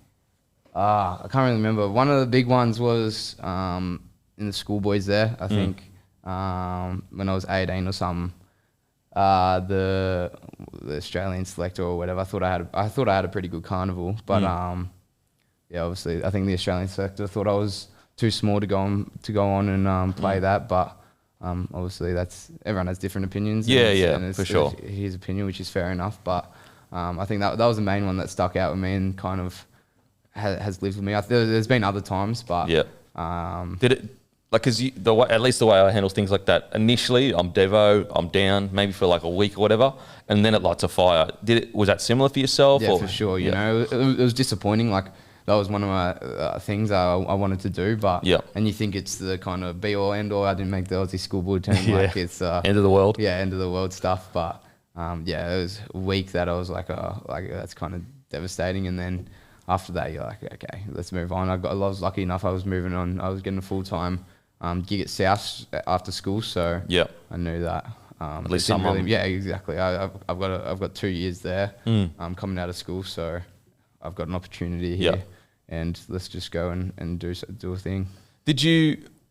I can't really remember. One of the big ones was in the schoolboys there. I think when I was 18 or something. The Australian selector or whatever. I thought I had a pretty good carnival, but yeah, obviously I think the Australian selector thought I was too small to go on and play that, but obviously everyone has different opinions. Yeah, and for sure. His opinion, which is fair enough, but I think that was the main one that stuck out with me and kind of has lived with me. There's been other times, but did it? Like, because at least the way I handle things like that, initially I'm Devo, I'm down, maybe for like a week or whatever, and then it lights a fire. Was that similar for yourself? Yeah, for sure. You know, it was disappointing. Like, that was one of my things I wanted to do, but and you think it's the kind of be all end all. I didn't make the Aussie schoolboy team. Like, it's end of the world. Yeah, end of the world stuff. But yeah, it was a week that I was like that's kind of devastating. And then after that, you're like, okay, let's move on. I was lucky enough. I was moving on. I was getting a full-time gig at South after school, so I knew that. At least someone. Yeah, exactly. I've got 2 years there. Coming out of school, so I've got an opportunity here, and let's just go and do a thing.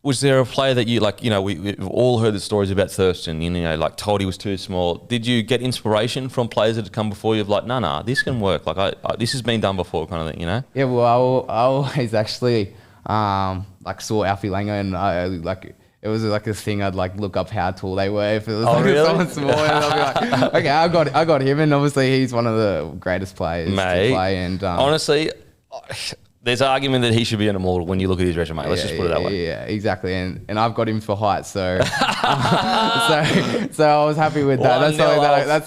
Was there a player that you like? You know, we've all heard the stories about Thurston. You know, like told he was too small. Did you get inspiration from players that had come before you? Of like, nah, this can work. Like, this has been done before, kind of thing. You know? Yeah. Well, I always actually. Like saw Alfie Langer and it was like a thing. I'd like look up how tall they were if it was someone small, and I'd be like, okay, I got him, and obviously he's one of the greatest players to play. And honestly, there's an argument that he should be an immortal when you look at his resume. Let's just put it that way. Yeah, exactly. And I've got him for height, so so I was happy with that. That's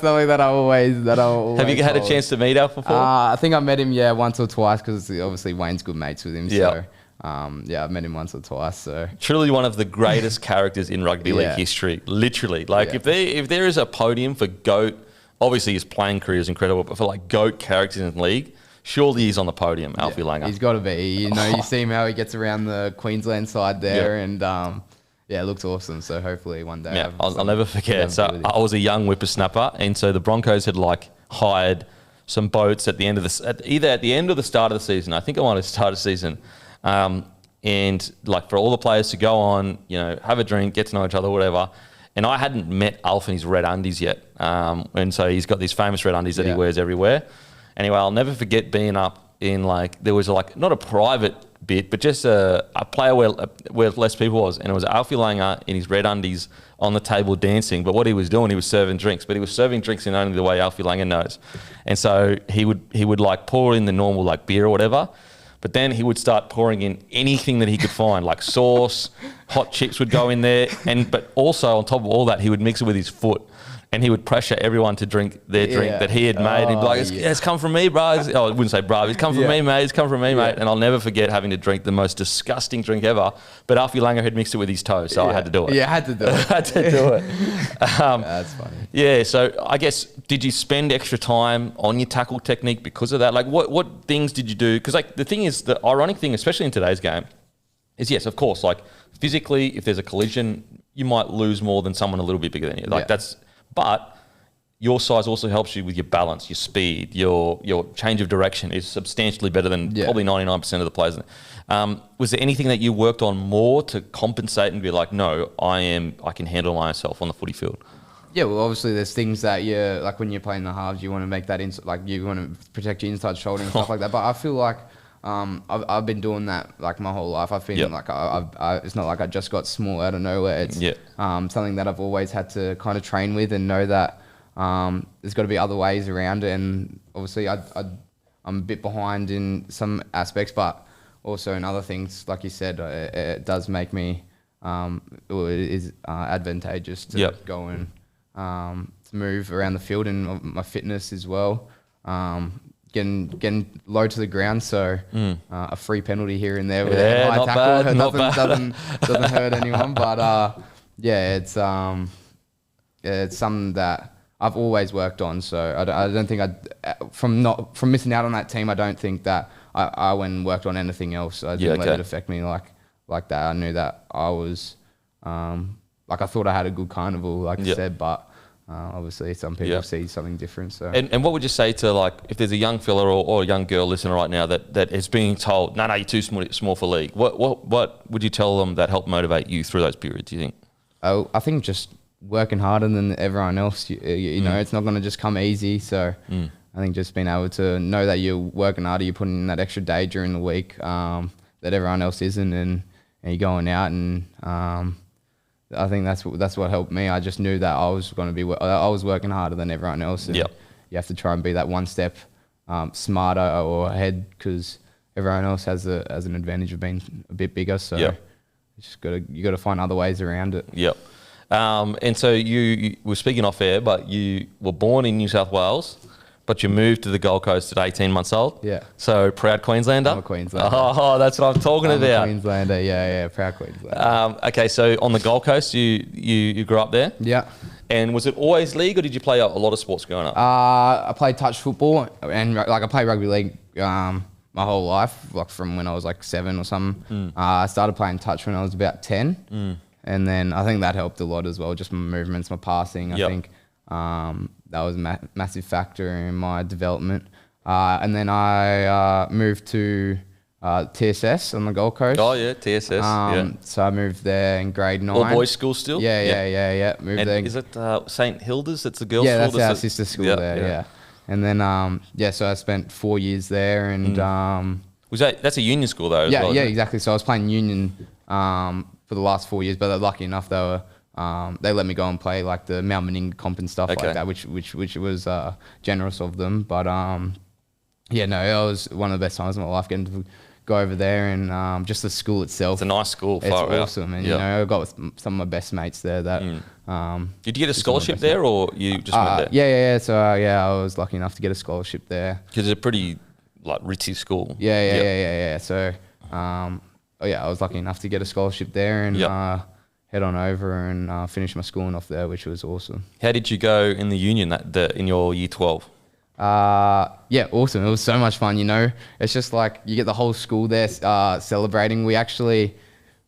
something that I always Have you had a chance to meet Alf before? I think I met him once or twice because obviously Wayne's good mates with him. So. I've met him once or twice. So truly one of the greatest characters in rugby league history. Literally, like if there is a podium for GOAT, obviously his playing career is incredible, but for like GOAT characters in the league, surely he's on the podium. Alfie Langer. He's got to be. You know, you see him how he gets around the Queensland side there, and it looks awesome. So hopefully one day. Yeah, I'll never forget. So I was a young whippersnapper, and so the Broncos had like hired some boats at the end of either at the end or the start of the season. I think I wanted to start a season. And like for all the players to go on, you know, have a drink, get to know each other, whatever. And I hadn't met Alf in his red undies yet. And so he's got these famous red undies that he wears everywhere. Anyway, I'll never forget being up in like, there was like, not a private bit, but just a player where less people was. And it was Alfie Langer in his red undies on the table dancing. But what he was doing, he was serving drinks. But he was serving drinks in only the way Alfie Langer knows. And so he would like pour in the normal like beer or whatever. But then he would start pouring in anything that he could find, like sauce, hot chips would go in there. But also on top of all that, he would mix it with his foot. And he would pressure everyone to drink their drink that he had made. And he'd be like, it's come from me, bro. I wouldn't say bro. It's come from me, mate. It's come from me, mate. And I'll never forget having to drink the most disgusting drink ever. But Alfie Langer had mixed it with his toes, so I had to do it. Yeah, I had to do it. I had to do it. That's funny. Yeah, so I guess, did you spend extra time on your tackle technique because of that? Like, what things did you do? Because like the thing is, the ironic thing, especially in today's game, is yes, of course, like physically, if there's a collision, you might lose more than someone a little bit bigger than you. Like but your size also helps you with your balance, your speed, your change of direction is substantially better than probably 99% of the players. Was there anything that you worked on more to compensate and be like, no, I can handle myself on the footy field? Yeah, well, obviously there's things that like when you're playing the halves, you want to make that like you want to protect your inside shoulder and stuff like that. But I feel like I've been doing that like my whole life. I've been like it's not like I just got small out of nowhere. It's something that I've always had to kind of train with and know that there's got to be other ways around it. And obviously I'm a bit behind in some aspects, but also in other things, like you said, it does make me it is advantageous to go and to move around the field, and my fitness as well. Getting low to the ground, so a free penalty here and there with a high tackle doesn't hurt anyone. But it's something that I've always worked on. So I don't think from missing out on that team, I don't think that I went and worked on anything else. I didn't let it affect me like that. I knew that I was like I thought I had a good carnival, like I said, but Obviously, some people see something different. So, and what would you say to, like, if there's a young fella or a young girl listening right now that is being told, no, you're too small for league. What would you tell them that helped motivate you through those periods, do you think? I think just working harder than everyone else. You know, it's not going to just come easy. So, I think just being able to know that you're working harder, you're putting in that extra day during the week that everyone else isn't, and you're going out and. I think that's what helped me. I just knew that I was going to be. I was working harder than everyone else, and you have to try and be that one step smarter or ahead, because everyone else has an advantage of being a bit bigger. So you got to find other ways around it. Yep. And so you were speaking off air, but you were born in New South Wales, but you moved to the Gold Coast at 18 months old. Yeah. So proud Queenslander. I'm a Queenslander. Oh, that's what I'm talking about. A Queenslander, yeah, proud Queenslander. Okay, so on the Gold Coast, you grew up there. Yeah. And was it always league, or did you play a lot of sports growing up? I played touch football, and I played rugby league my whole life, like from when I was like 7 or something. I started playing touch when I was about 10, and then I think that helped a lot as well. Just my movements, my passing. I think that was a massive factor in my development. And then I moved to T&Cs on the Gold Coast. Oh yeah, T&Cs. So I moved there in grade 9. All boys school still? Yeah. Moved and there. Is it St Hilda's? That's the girls' school? Yeah, that's our sister school there. Yeah. And then so I spent 4 years there, and that's a union school though? Yeah, exactly. So I was playing union for the last 4 years, but lucky enough they let me go and play like the Mount Meninga comp and stuff like that, which was generous of them. But it was one of the best times of my life, getting to go over there, and just the school itself. It's a nice school. It's awesome, and I got some of my best mates there. That did you get a scholarship there, or you just went there? Yeah. So I was lucky enough to get a scholarship there. Because it's a pretty like ritzy school. Yeah. So I was lucky enough to get a scholarship there, and head on over and finish my schooling off there, which was awesome. How did you go in the union in your year 12? Awesome. It was so much fun, It's just like you get the whole school there celebrating. We actually,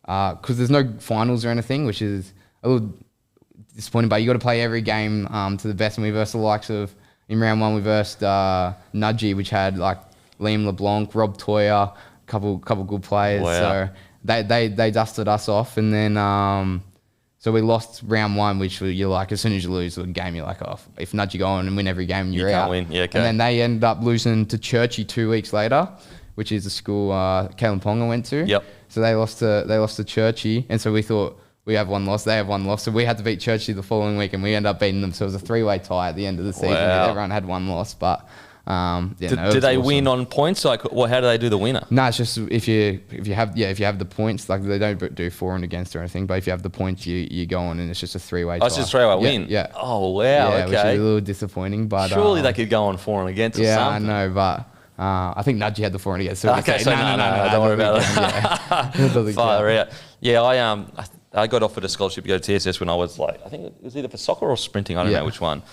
because there's no finals or anything, which is a little disappointing, but you got to play every game to the best. And we versed the likes of, in round 1, we versed Nudgy, which had like Liam LeBlanc, Rob Toyer, couple good players. Wow. So they dusted us off, and then so we lost round 1, which you're like, as soon as you lose the game, you're like, oh, if Nudgy go on and win every game, you're out. Win. Yeah, okay. And then they ended up losing to Churchy 2 weeks later, which is the school Kalen Ponga went to. Yep. So they lost to Churchy, and so we thought we have one loss, they have one loss, so we had to beat Churchy the following week, and we ended up beating them. So it was a 3-way tie at the end of the season. Wow. Everyone had one loss, but. Did they win on points? Like, how do they do the winner? No, it's just if you have the points, like they don't do for and against or anything. But if you have the points, you go on, and it's just a 3-way. Oh, it's just a 3-way win. Yeah. Oh wow. Yeah, okay. Which is a little disappointing, but surely they could go on for and against. Or something. I know, but I think Nudgy had the for and against. So okay, so no, don't worry about that. Fire out. Yeah, I got offered a scholarship to go to TSS when I was like, I think it was either for soccer or sprinting. I don't know which one.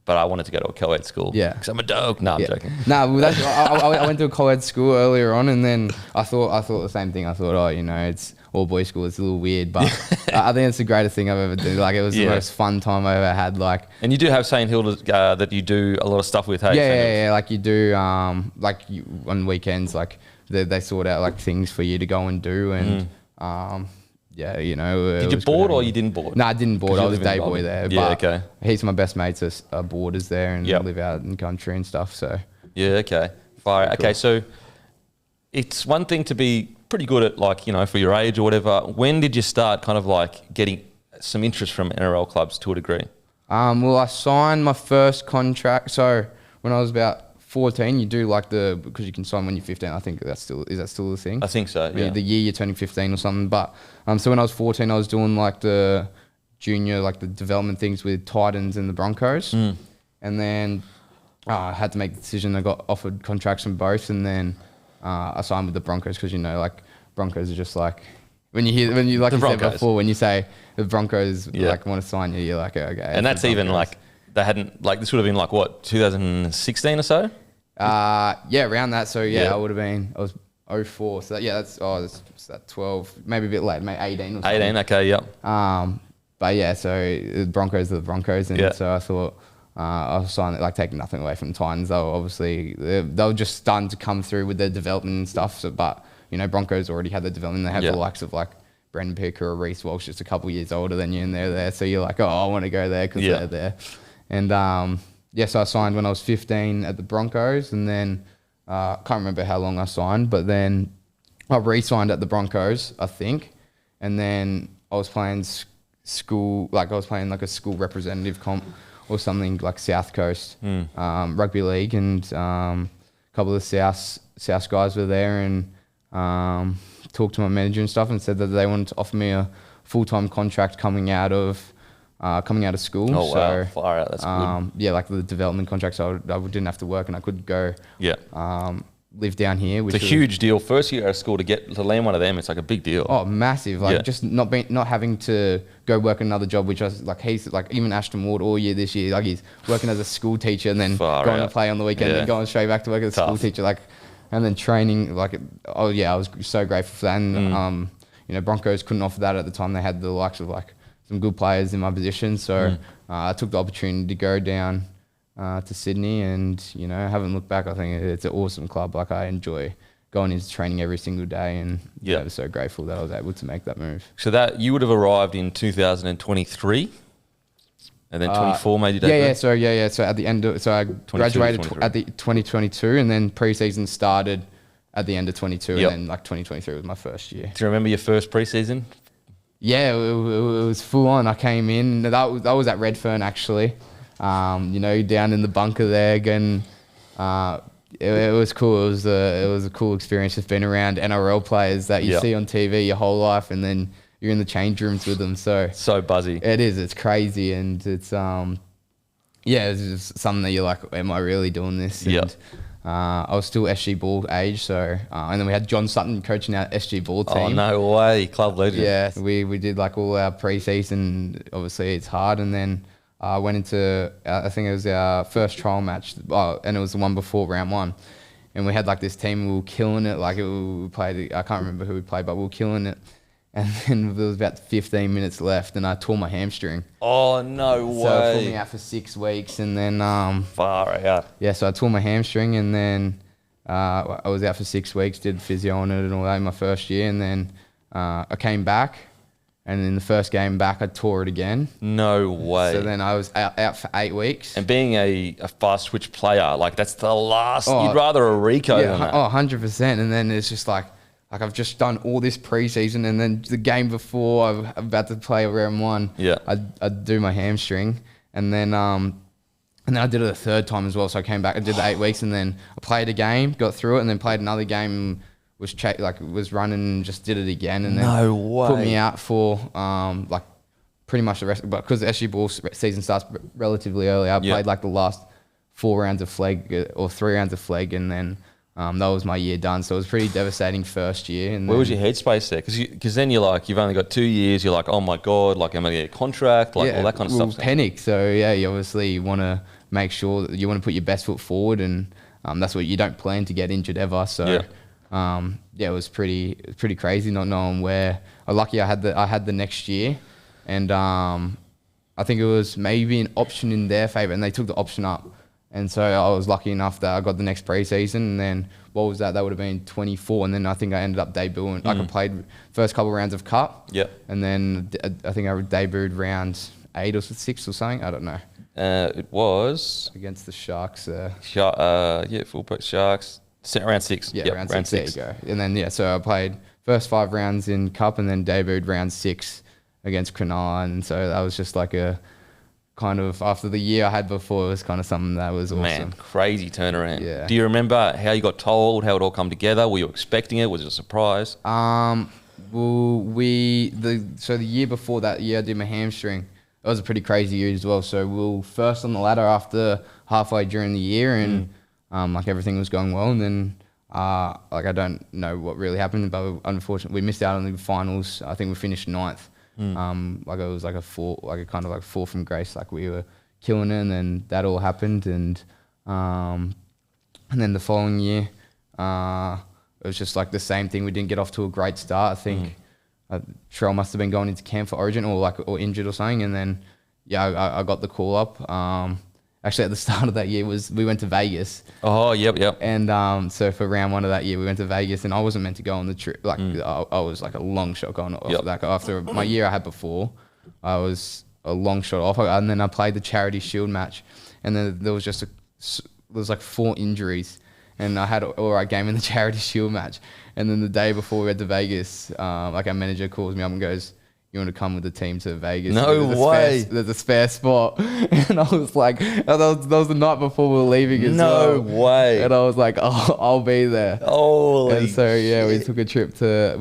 But I wanted to go to a co-ed school. Yeah. Because I'm a dog. No, I'm joking. No, I went to a co-ed school earlier on, and then I thought the same thing. I thought, it's all boys school. It's a little weird, but I think it's the greatest thing I've ever done. Like, it was the most fun time I ever had. Like, and you do have St Hilda's that you do a lot of stuff with, hey? Yeah. Like you do, on weekends, like they sort out like things for you to go and do, and did you board or you didn't board? No, I didn't board. I was a day boy there. Yeah, but okay. Heaps of my best mates are boarders there and live out in country and stuff. So yeah, okay, fire. Cool. Okay, so it's one thing to be pretty good at, like, for your age or whatever. When did you start kind of like getting some interest from NRL clubs to a degree? Well, I signed my first contract. So when I was about 14, you do like because you can sign when you're 15. I think is that still the thing? I think so. Yeah. The year you're turning 15 or something. But so when I was 14, I was doing like the junior, like the development things with Titans and the Broncos, and then I had to make the decision. I got offered contracts from both, and then I signed with the Broncos because like Broncos are just like when you like you said before, when you say the Broncos like want to sign you, you're like, okay. And that's even like. They hadn't, like, this would have been like, what, 2016 or so? Around that. So, I would have been, I was 04. So, that's 12, maybe a bit late, maybe 18 or something. 18, okay, yep. But yeah, so the Broncos are the Broncos, and so I thought I was signing, like, taking nothing away from Titans. They were just starting to come through with their development and stuff. So, but you know, Broncos already had the development. They have the likes of like Brendan Picker or Reece Walsh, just a couple of years older than you, and they're there. So you're like, oh, I want to go there because they're there. And so I signed when I was 15 at the Broncos, and then can't remember how long I signed, but then I re-signed at the Broncos, I think, and then I was playing school, like I was playing like a school representative comp or something like South Coast rugby league, and a couple of the South guys were there, and talked to my manager and stuff, and said that they wanted to offer me a full-time contract coming out of school. Oh, wow. Far out. That's good. Yeah, like the development contract, so I didn't have to work, and I could go live down here. Which it's a huge deal. First year out of school to land one of them, it's like a big deal. Oh, massive. Like just not having to go work another job, which I was like, he's like, even Ashton Ward all year this year, like he's working as a school teacher and then going to play on the weekend and going straight back to work as a school teacher, like, and then training, like, I was so grateful for that. And you know, Broncos couldn't offer that at the time. They had the likes of like some good players in my position, so I took the opportunity to go down to Sydney, and you know, I haven't looked back. I think it's an awesome club. Like, I enjoy going into training every single day, and I was so grateful that I was able to make that move. So that you would have arrived in 2023, and then 24 made you debut. So at the end of, so I graduated at the 2022, and then preseason started at the end of 22, and then like 2023 was my first year. Do you remember your first preseason? Yeah, it was full on. I came in. That was at Redfern actually. You know, down in the bunker there, and it was cool. It was a cool experience, just being around NRL players that you see on TV your whole life, and then you're in the change rooms with them. So buzzy. It is. It's crazy, and it's it's just something that you're like, am I really doing this? And, I was still SG Ball age, so and then we had John Sutton coaching our SG Ball team. Oh, no way, club legend. Yeah, we did like all our pre-season. Obviously, it's hard, and then went into I think it was our first trial match, and it was the one before round one, and we had like this team. We were killing it. Like we played. I can't remember who we played, but we were killing it. And then there was about 15 minutes left, and I tore my hamstring. Oh, no way. So it put me out for 6 weeks, and then far out. Yeah, so I tore my hamstring, and then I was out for 6 weeks, did physio on it and all that in my first year, and then I came back, and in the first game back, I tore it again. No way. So then I was out for 8 weeks. And being a fast switch player, like that's the last. You'd rather a Rico than that. 100%. And then it's just like I've just done all this preseason, and then the game before I'm about to play round one, I do my hamstring, and then I did it a third time as well. So I came back, I did the 8 weeks, and then I played a game, got through it, and then played another game. Was running and just did it again, and then put me out for like pretty much the rest. But because the SG Ball season starts relatively early, I played like the last 4 rounds of flag or 3 rounds of flag, and then that was my year done. So it was pretty devastating first year. And where was your headspace there? Because then you're like, you've only got 2 years. You're like, oh my god, like am I gonna get a contract? Like all that kind of stuff. Panic. So yeah, you obviously want to make sure that you want to put your best foot forward, and that's what you don't plan to get injured ever. So. It was pretty crazy not knowing where. Lucky I had the next year, and I think it was maybe an option in their favour, and they took the option up, and so I was lucky enough that I got the next preseason, and then what was that? That would have been 24, and then I think I ended up debuting. Like I played first couple rounds of cup, and then I think I debuted round 8 or 6 or something. I don't know. It was against the Sharks. Fullback Sharks. Round 6. Yeah, round 6. There you go. And then, so I played first 5 rounds in Cup, and then debuted round 6 against Cronulla. And so that was just like a kind of, after the year I had before, it was kind of something that was awesome. Man, crazy turnaround. Yeah. Do you remember how you got told, how it all come together? Were you expecting it? Was it a surprise? Well, the year before that year, I did my hamstring. It was a pretty crazy year as well. So we were first on the ladder after halfway during the year, and like everything was going well, and then like I don't know what really happened, but unfortunately we missed out on the finals. I think we finished 9th. Like it was like a 4, like a kind of like 4 from grace. Like we were killing it, and then that all happened, and then the following year it was just like the same thing. We didn't get off to a great start. I think Trell must have been going into camp for Origin or injured or something, and then I got the call up. Actually, at the start of that year we went to Vegas. Oh, yep. And so for round 1 of that year, we went to Vegas, and I wasn't meant to go on the trip. Like I was like a long shot going off that. After my year I had before, I was a long shot off, and then I played the Charity Shield match, and then there was like 4 injuries, and I had an alright game in the Charity Shield match. And then the day before we went to Vegas, like our manager calls me up and goes, "You want to come with the team to Vegas? No way. There's a spare spot." And I was like, that was the night before we were leaving as well. No way. And I was like, "Oh, I'll be there." Holy And so yeah, we shit. took a trip to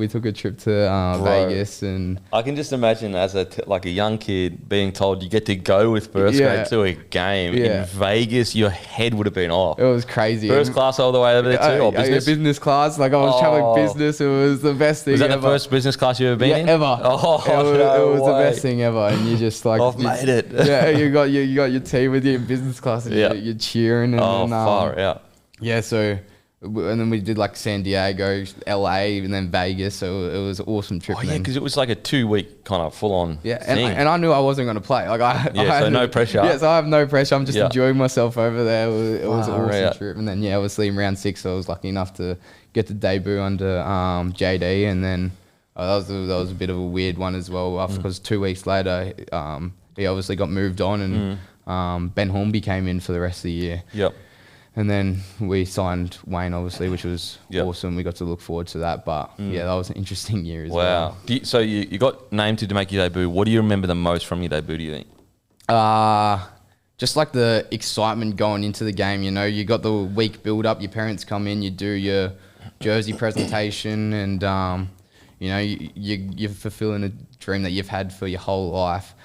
Vegas, and I can just imagine as a young kid being told you get to go with first grade to a game in Vegas. Your head would have been off. it was crazy. First class all the way over there too, or business? Business class. Like I was traveling business. It was the best thing. Was that ever. the first business class you've ever been in? Ever. Oh, it was the best thing ever, and you just like I've made it. Yeah, you got your team with you in business class, and you're cheering. And far out. Yeah, so and then we did like San Diego, LA, and then Vegas. So it was an awesome trip. Oh yeah, because it was like a 2-week kind of full on thing. And I knew I wasn't going to play. Like so no pressure. Yeah, so I have no pressure. I'm just enjoying myself over there. It was an awesome trip. And then obviously in round 6, I was lucky enough to get to debut under JD, and then. That was a bit of a weird one as well, because 2 weeks later, he obviously got moved on, and Ben Hornby came in for the rest of the year. Yep. And then we signed Wayne, obviously, which was awesome. We got to look forward to that. But yeah, that was an interesting year as well. Wow. So you got named to make your debut. What do you remember the most from your debut, do you think? Just like the excitement going into the game. You know, you got the week build up. Your parents come in, you do your jersey presentation, and you know, you're fulfilling a dream that you've had for your whole life.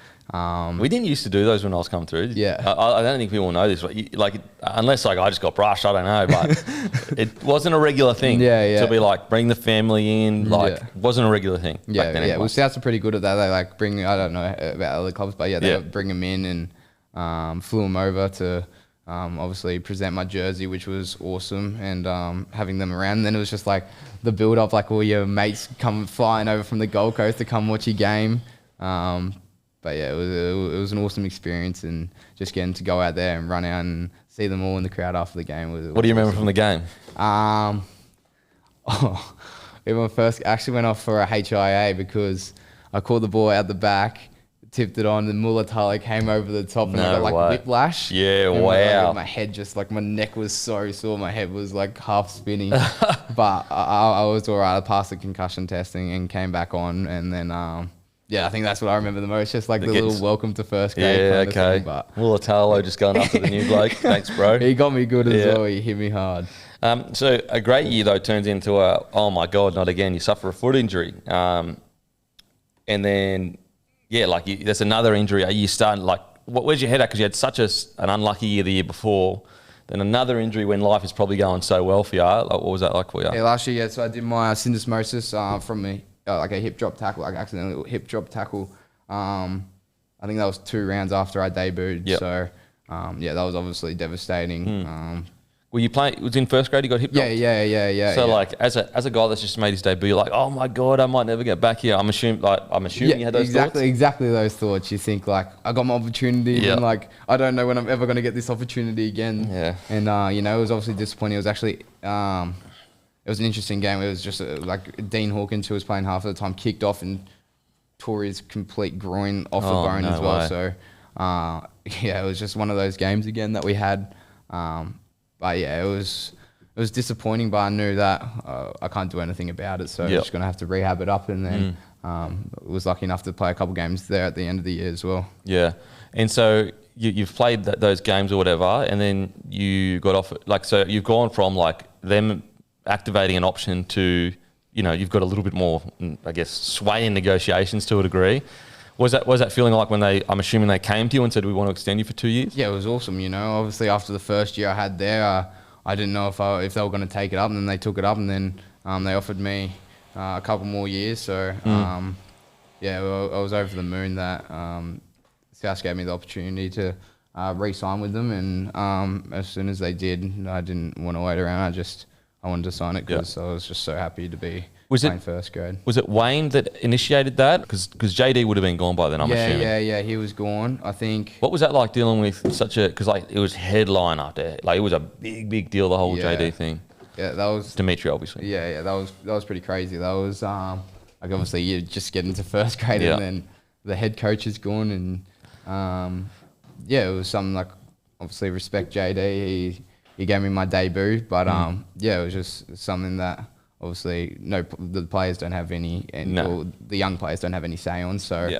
We didn't used to do those when I was coming through. Yeah. I don't think people know this, but unless I just got brushed, I don't know, but it wasn't a regular thing. Yeah. To be like, bring the family in, wasn't a regular thing. Yeah, back then yeah. anyway. Well, Souths are pretty good at that. They like bring, I don't know about other clubs, but they would bring them in and flew them over to obviously present my jersey, which was awesome, and having them around. And then it was just like the build up, like all your mates come flying over from the Gold Coast to come watch your game. But yeah, it was an awesome experience, and just getting to go out there and run out and see them all in the crowd after the game was. What do you remember from the game? Everyone first actually went off for a HIA because I caught the ball out the back, tipped it on, and Mulatalo came over the top, and I got like whiplash. Yeah, and wow. my head just like, my neck was so sore, my head was like half spinning. But I was all right. I passed the concussion testing and came back on, and then I think that's what I remember the most, just like the little welcome to first grade. Yeah, kind of okay. thing, but Mulatalo just going after the new bloke. Thanks, bro. he got me good as well. He hit me hard. So a great year though turns into a, oh my God, not again. You suffer a foot injury, and then that's another injury. Are you starting where's your head at? Because you had such an unlucky year the year before. Then another injury when life is probably going so well for you. What was that like for you? Yeah, last year, so I did my syndesmosis from a hip drop tackle, like accidental hip drop tackle. I think that was 2 rounds after I debuted. Yep. So that was obviously devastating. Were you playing? It was in first grade. You got hip drop. Yeah. So as a guy that's just made his debut, you're like, oh my God, I might never get back here. I'm assuming you had those thoughts. Exactly those thoughts. You think like, I got my opportunity, and like I don't know when I'm ever going to get this opportunity again. Yeah. And it was obviously disappointing. It was actually it was an interesting game. It was just like Dean Hawkins, who was playing half of the time, kicked off and tore his complete groin off the bone as well. Way. So it was just one of those games again that we had. But yeah, it was disappointing, but I knew that I can't do anything about it, so I'm just going to have to rehab it up, and then was lucky enough to play a couple games there at the end of the year as well. Yeah, and so you've played those games or whatever, and then you got off, so you've gone from them activating an option to, you've got a little bit more, I guess, sway in negotiations to a degree. Was that feeling like when I'm assuming they came to you and said, we want to extend you for 2 years? Yeah, it was awesome. Obviously after the first year I had there, I didn't know if they were going to take it up, and then they took it up, and then they offered me a couple more years. So I was over the moon that South gave me the opportunity to re-sign with them, and as soon as they did, I didn't want to wait around. I wanted to sign it because I was just so happy to be playing first grade. Was it Wayne that initiated that? Because JD would have been gone by then, I'm assuming. Yeah, he was gone, I think. What was that like dealing with such a... Because, like, it was headline up there. Like, it was a big deal, the whole JD thing. Yeah, that was... Demetriou, obviously. Yeah, that was pretty crazy. That was, like, obviously, you just get into first grade and then the head coach is gone. And, it was something like, obviously, respect JD. He gave me my debut. But, it was just something that... Obviously, the players don't have any, or the young players don't have any say on. So, it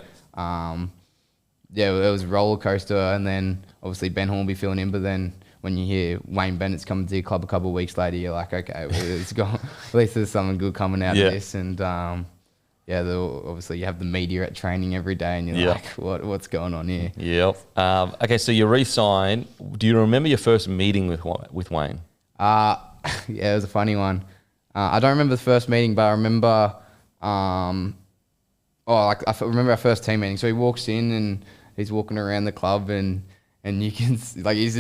was a roller coaster. And then obviously Ben Hornby filling in, but then when you hear Wayne Bennett's coming to your club a couple of weeks later, you're like, okay, well, it's gone. At least there's something good coming out of this. And obviously you have the media at training every day, and you're like, what's going on here? Yep. Okay, so you re-signed. Do you remember your first meeting with Wayne? It was a funny one. I don't remember the first meeting, but I remember, remember our first team meeting. So he walks in and he's walking around the club, and you can he's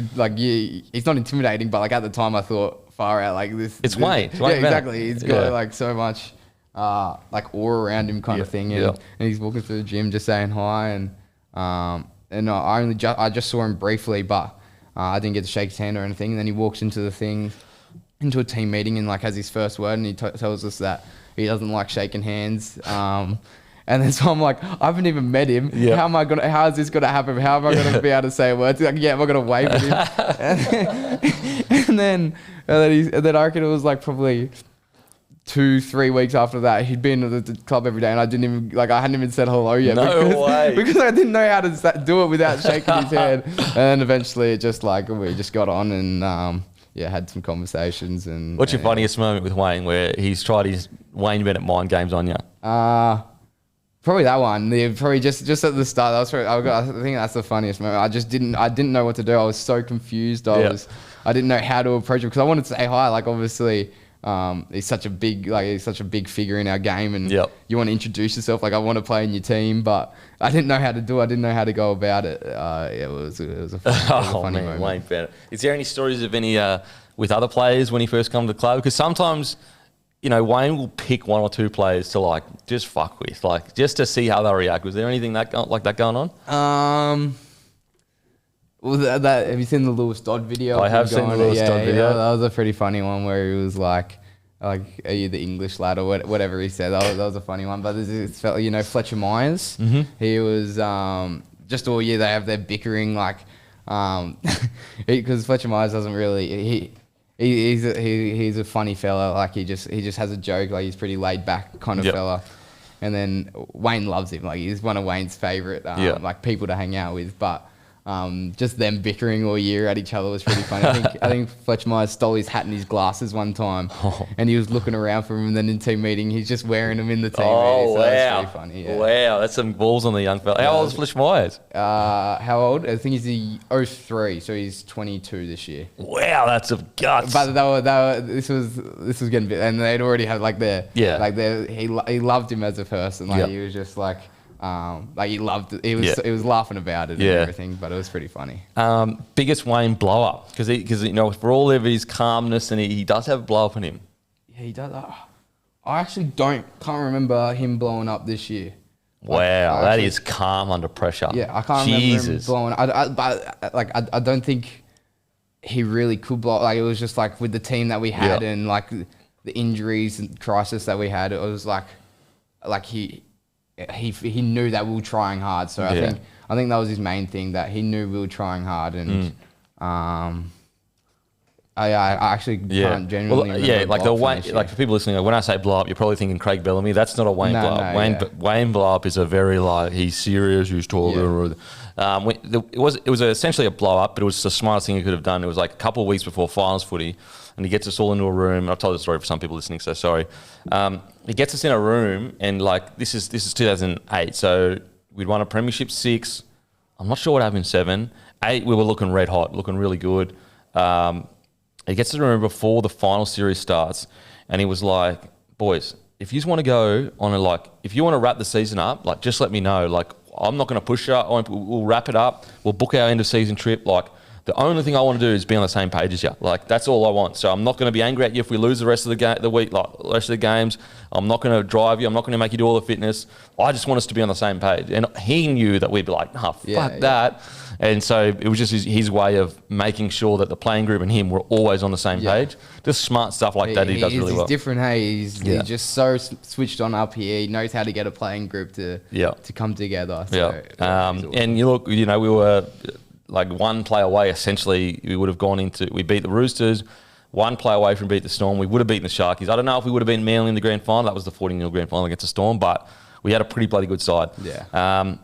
not intimidating, but like at the time I thought, far out, like this. It's Wayne. Yeah, exactly. He's got like so much like aura around him, kind of thing, and he's walking through the gym just saying hi, and I just saw him briefly, but I didn't get to shake his hand or anything. And then he walks into a team meeting and like has his first word, and he tells us that he doesn't like shaking hands. And then so I'm like, I haven't even met him. Yeah. How is this gonna happen? How am I gonna be able to say words? Like, am I gonna wave at him? and then I reckon it was like probably 2-3 weeks after that, he'd been at the club every day, and I hadn't even said hello yet. Because I didn't know how to do it without shaking his hand. And then eventually it just we just got on and had some conversations. And what's your funniest moment with Wayne where he's tried his Wayne Bennett mind games on you? Probably that one. Probably just at the start. I think that's the funniest moment. I didn't know what to do. I was so confused. I didn't know how to approach him because I wanted to say hi. Like obviously, he's such a big figure in our game, and you want to introduce yourself. Like I want to play in your team, but I didn't know how to do it. I didn't know how to go about it. It was a funny moment. Wayne Bennett. Is there any stories of any with other players when he first come to the club? Because sometimes, Wayne will pick one or two players to like just fuck with, like just to see how they react. Was there anything like that going on? Well, have you seen the Lewis Dodd video? I have seen the Lewis Dodd video. That was a pretty funny one where he was like, are you the English lad or whatever he said. That was a funny one. But this fella, Fletcher Myers, he was just all year they have their bickering, like because Fletcher Myers doesn't really he's a funny fella. Like he just has a joke. Like he's pretty laid back kind of fella. And then Wayne loves him. Like he's one of Wayne's favorite like people to hang out with. But just them bickering all year at each other was pretty funny. I think Fletcher Myers stole his hat and his glasses one time, and he was looking around for him. And then in team meeting, he's just wearing them in the team meeting. So that's pretty funny. Yeah. Wow, that's some balls on the young fella. How old is Fletcher Myers? How old? I think he's the 03, so he's 22 this year. Wow, that's some guts. But this was getting bit, and they'd already had he loved him as a person. Like he was just like. He loved it. He was laughing about it and everything, but it was pretty funny. Biggest Wayne blow up because for all of his calmness, and he does have a blow up in him. Yeah, he does. I actually can't remember him blowing up this year. Wow, that is calm under pressure. Yeah, I can't remember him blowing up. I don't think he really could blow. Like it was just like with the team that we had and like the injuries and crisis that we had. It was like he knew that we were trying hard, so I think that was his main thing, that he knew we were trying hard, and I actually can't genuinely remember. Like the way, like for people listening, when I say blow up, you're probably thinking Craig Bellamy. That's not a Wayne blow up. Wayne blow up is a very he's serious, he's taller. It was essentially a blow up, but it was the smartest thing he could have done. It was like a couple of weeks before finals footy, and he gets us all into a room. I've told the story for some people listening, so sorry. He gets us in a room, and like this is 2008, so we'd won a premiership 6. I'm not sure what happened 7. 8, we were looking red hot, looking really good. He gets us in a room before the final series starts, and he was like, "Boys, if you just want to go on if you want to wrap the season up, like just let me know. Like I'm not going to push you. We'll wrap it up. We'll book our end of season trip. Like The only thing I want to do is be on the same page as you. Like, that's all I want. So I'm not going to be angry at you if we lose the rest of the week, like the rest of the games. I'm not going to drive you. I'm not going to make you do all the fitness. I just want us to be on the same page. And he knew that we'd be like, fuck that. And so it was just his way of making sure that the playing group and him were always on the same page. Just smart stuff like that he does really well. He's different, hey. He's just so switched on up here. He knows how to get a playing group to come together. So, awesome. And you look, we were like one play away, essentially. We would have we beat the Roosters, one play away from beat the Storm. We would have beaten the Sharkies. I don't know if we would have been Manly in the grand final. That was the 40-0 grand final against the Storm, but we had a pretty bloody good side. Wayne,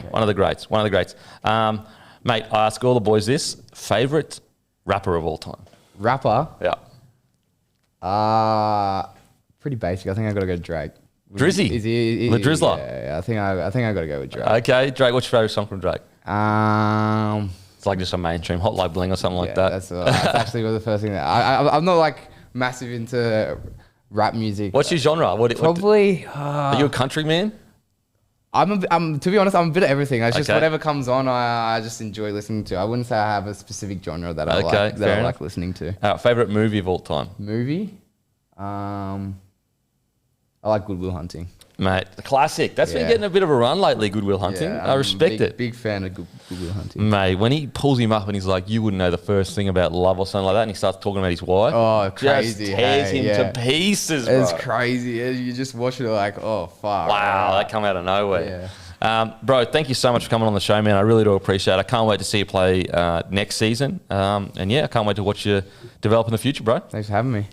one of the greats. Mate, I ask all the boys this. Favourite rapper of all time? Rapper? Yeah. Pretty basic. I think I got to go Drake. Drizzy? Is he the Drizzler? Yeah, I think I got to go with Drake. Okay, Drake, what's your favourite song from Drake? It's like just a mainstream Hot Like Bling or something like that. That's actually the first thing that I'm not like massive into rap music. What's your genre? Probably. Are you a country man? I'm to be honest, I'm a bit of everything. It's just whatever comes on, I just enjoy listening to. I wouldn't say I have a specific genre that I like listening to. Favorite movie of all time? Movie? I like Good Will Hunting. Mate, the classic. That's been getting a bit of a run lately, Good Will Hunting. I respect it. Big fan of Good Will Hunting. Mate, when he pulls him up and he's like, you wouldn't know the first thing about love or something like that, and he starts talking about his wife. Oh, crazy. Just tears him to pieces, bro. It's crazy. You just watch it like, oh, fuck. Wow, that come out of nowhere. Bro, thank you so much for coming on the show, man. I really do appreciate it. I can't wait to see you play next season. And I can't wait to watch you develop in the future, bro. Thanks for having me.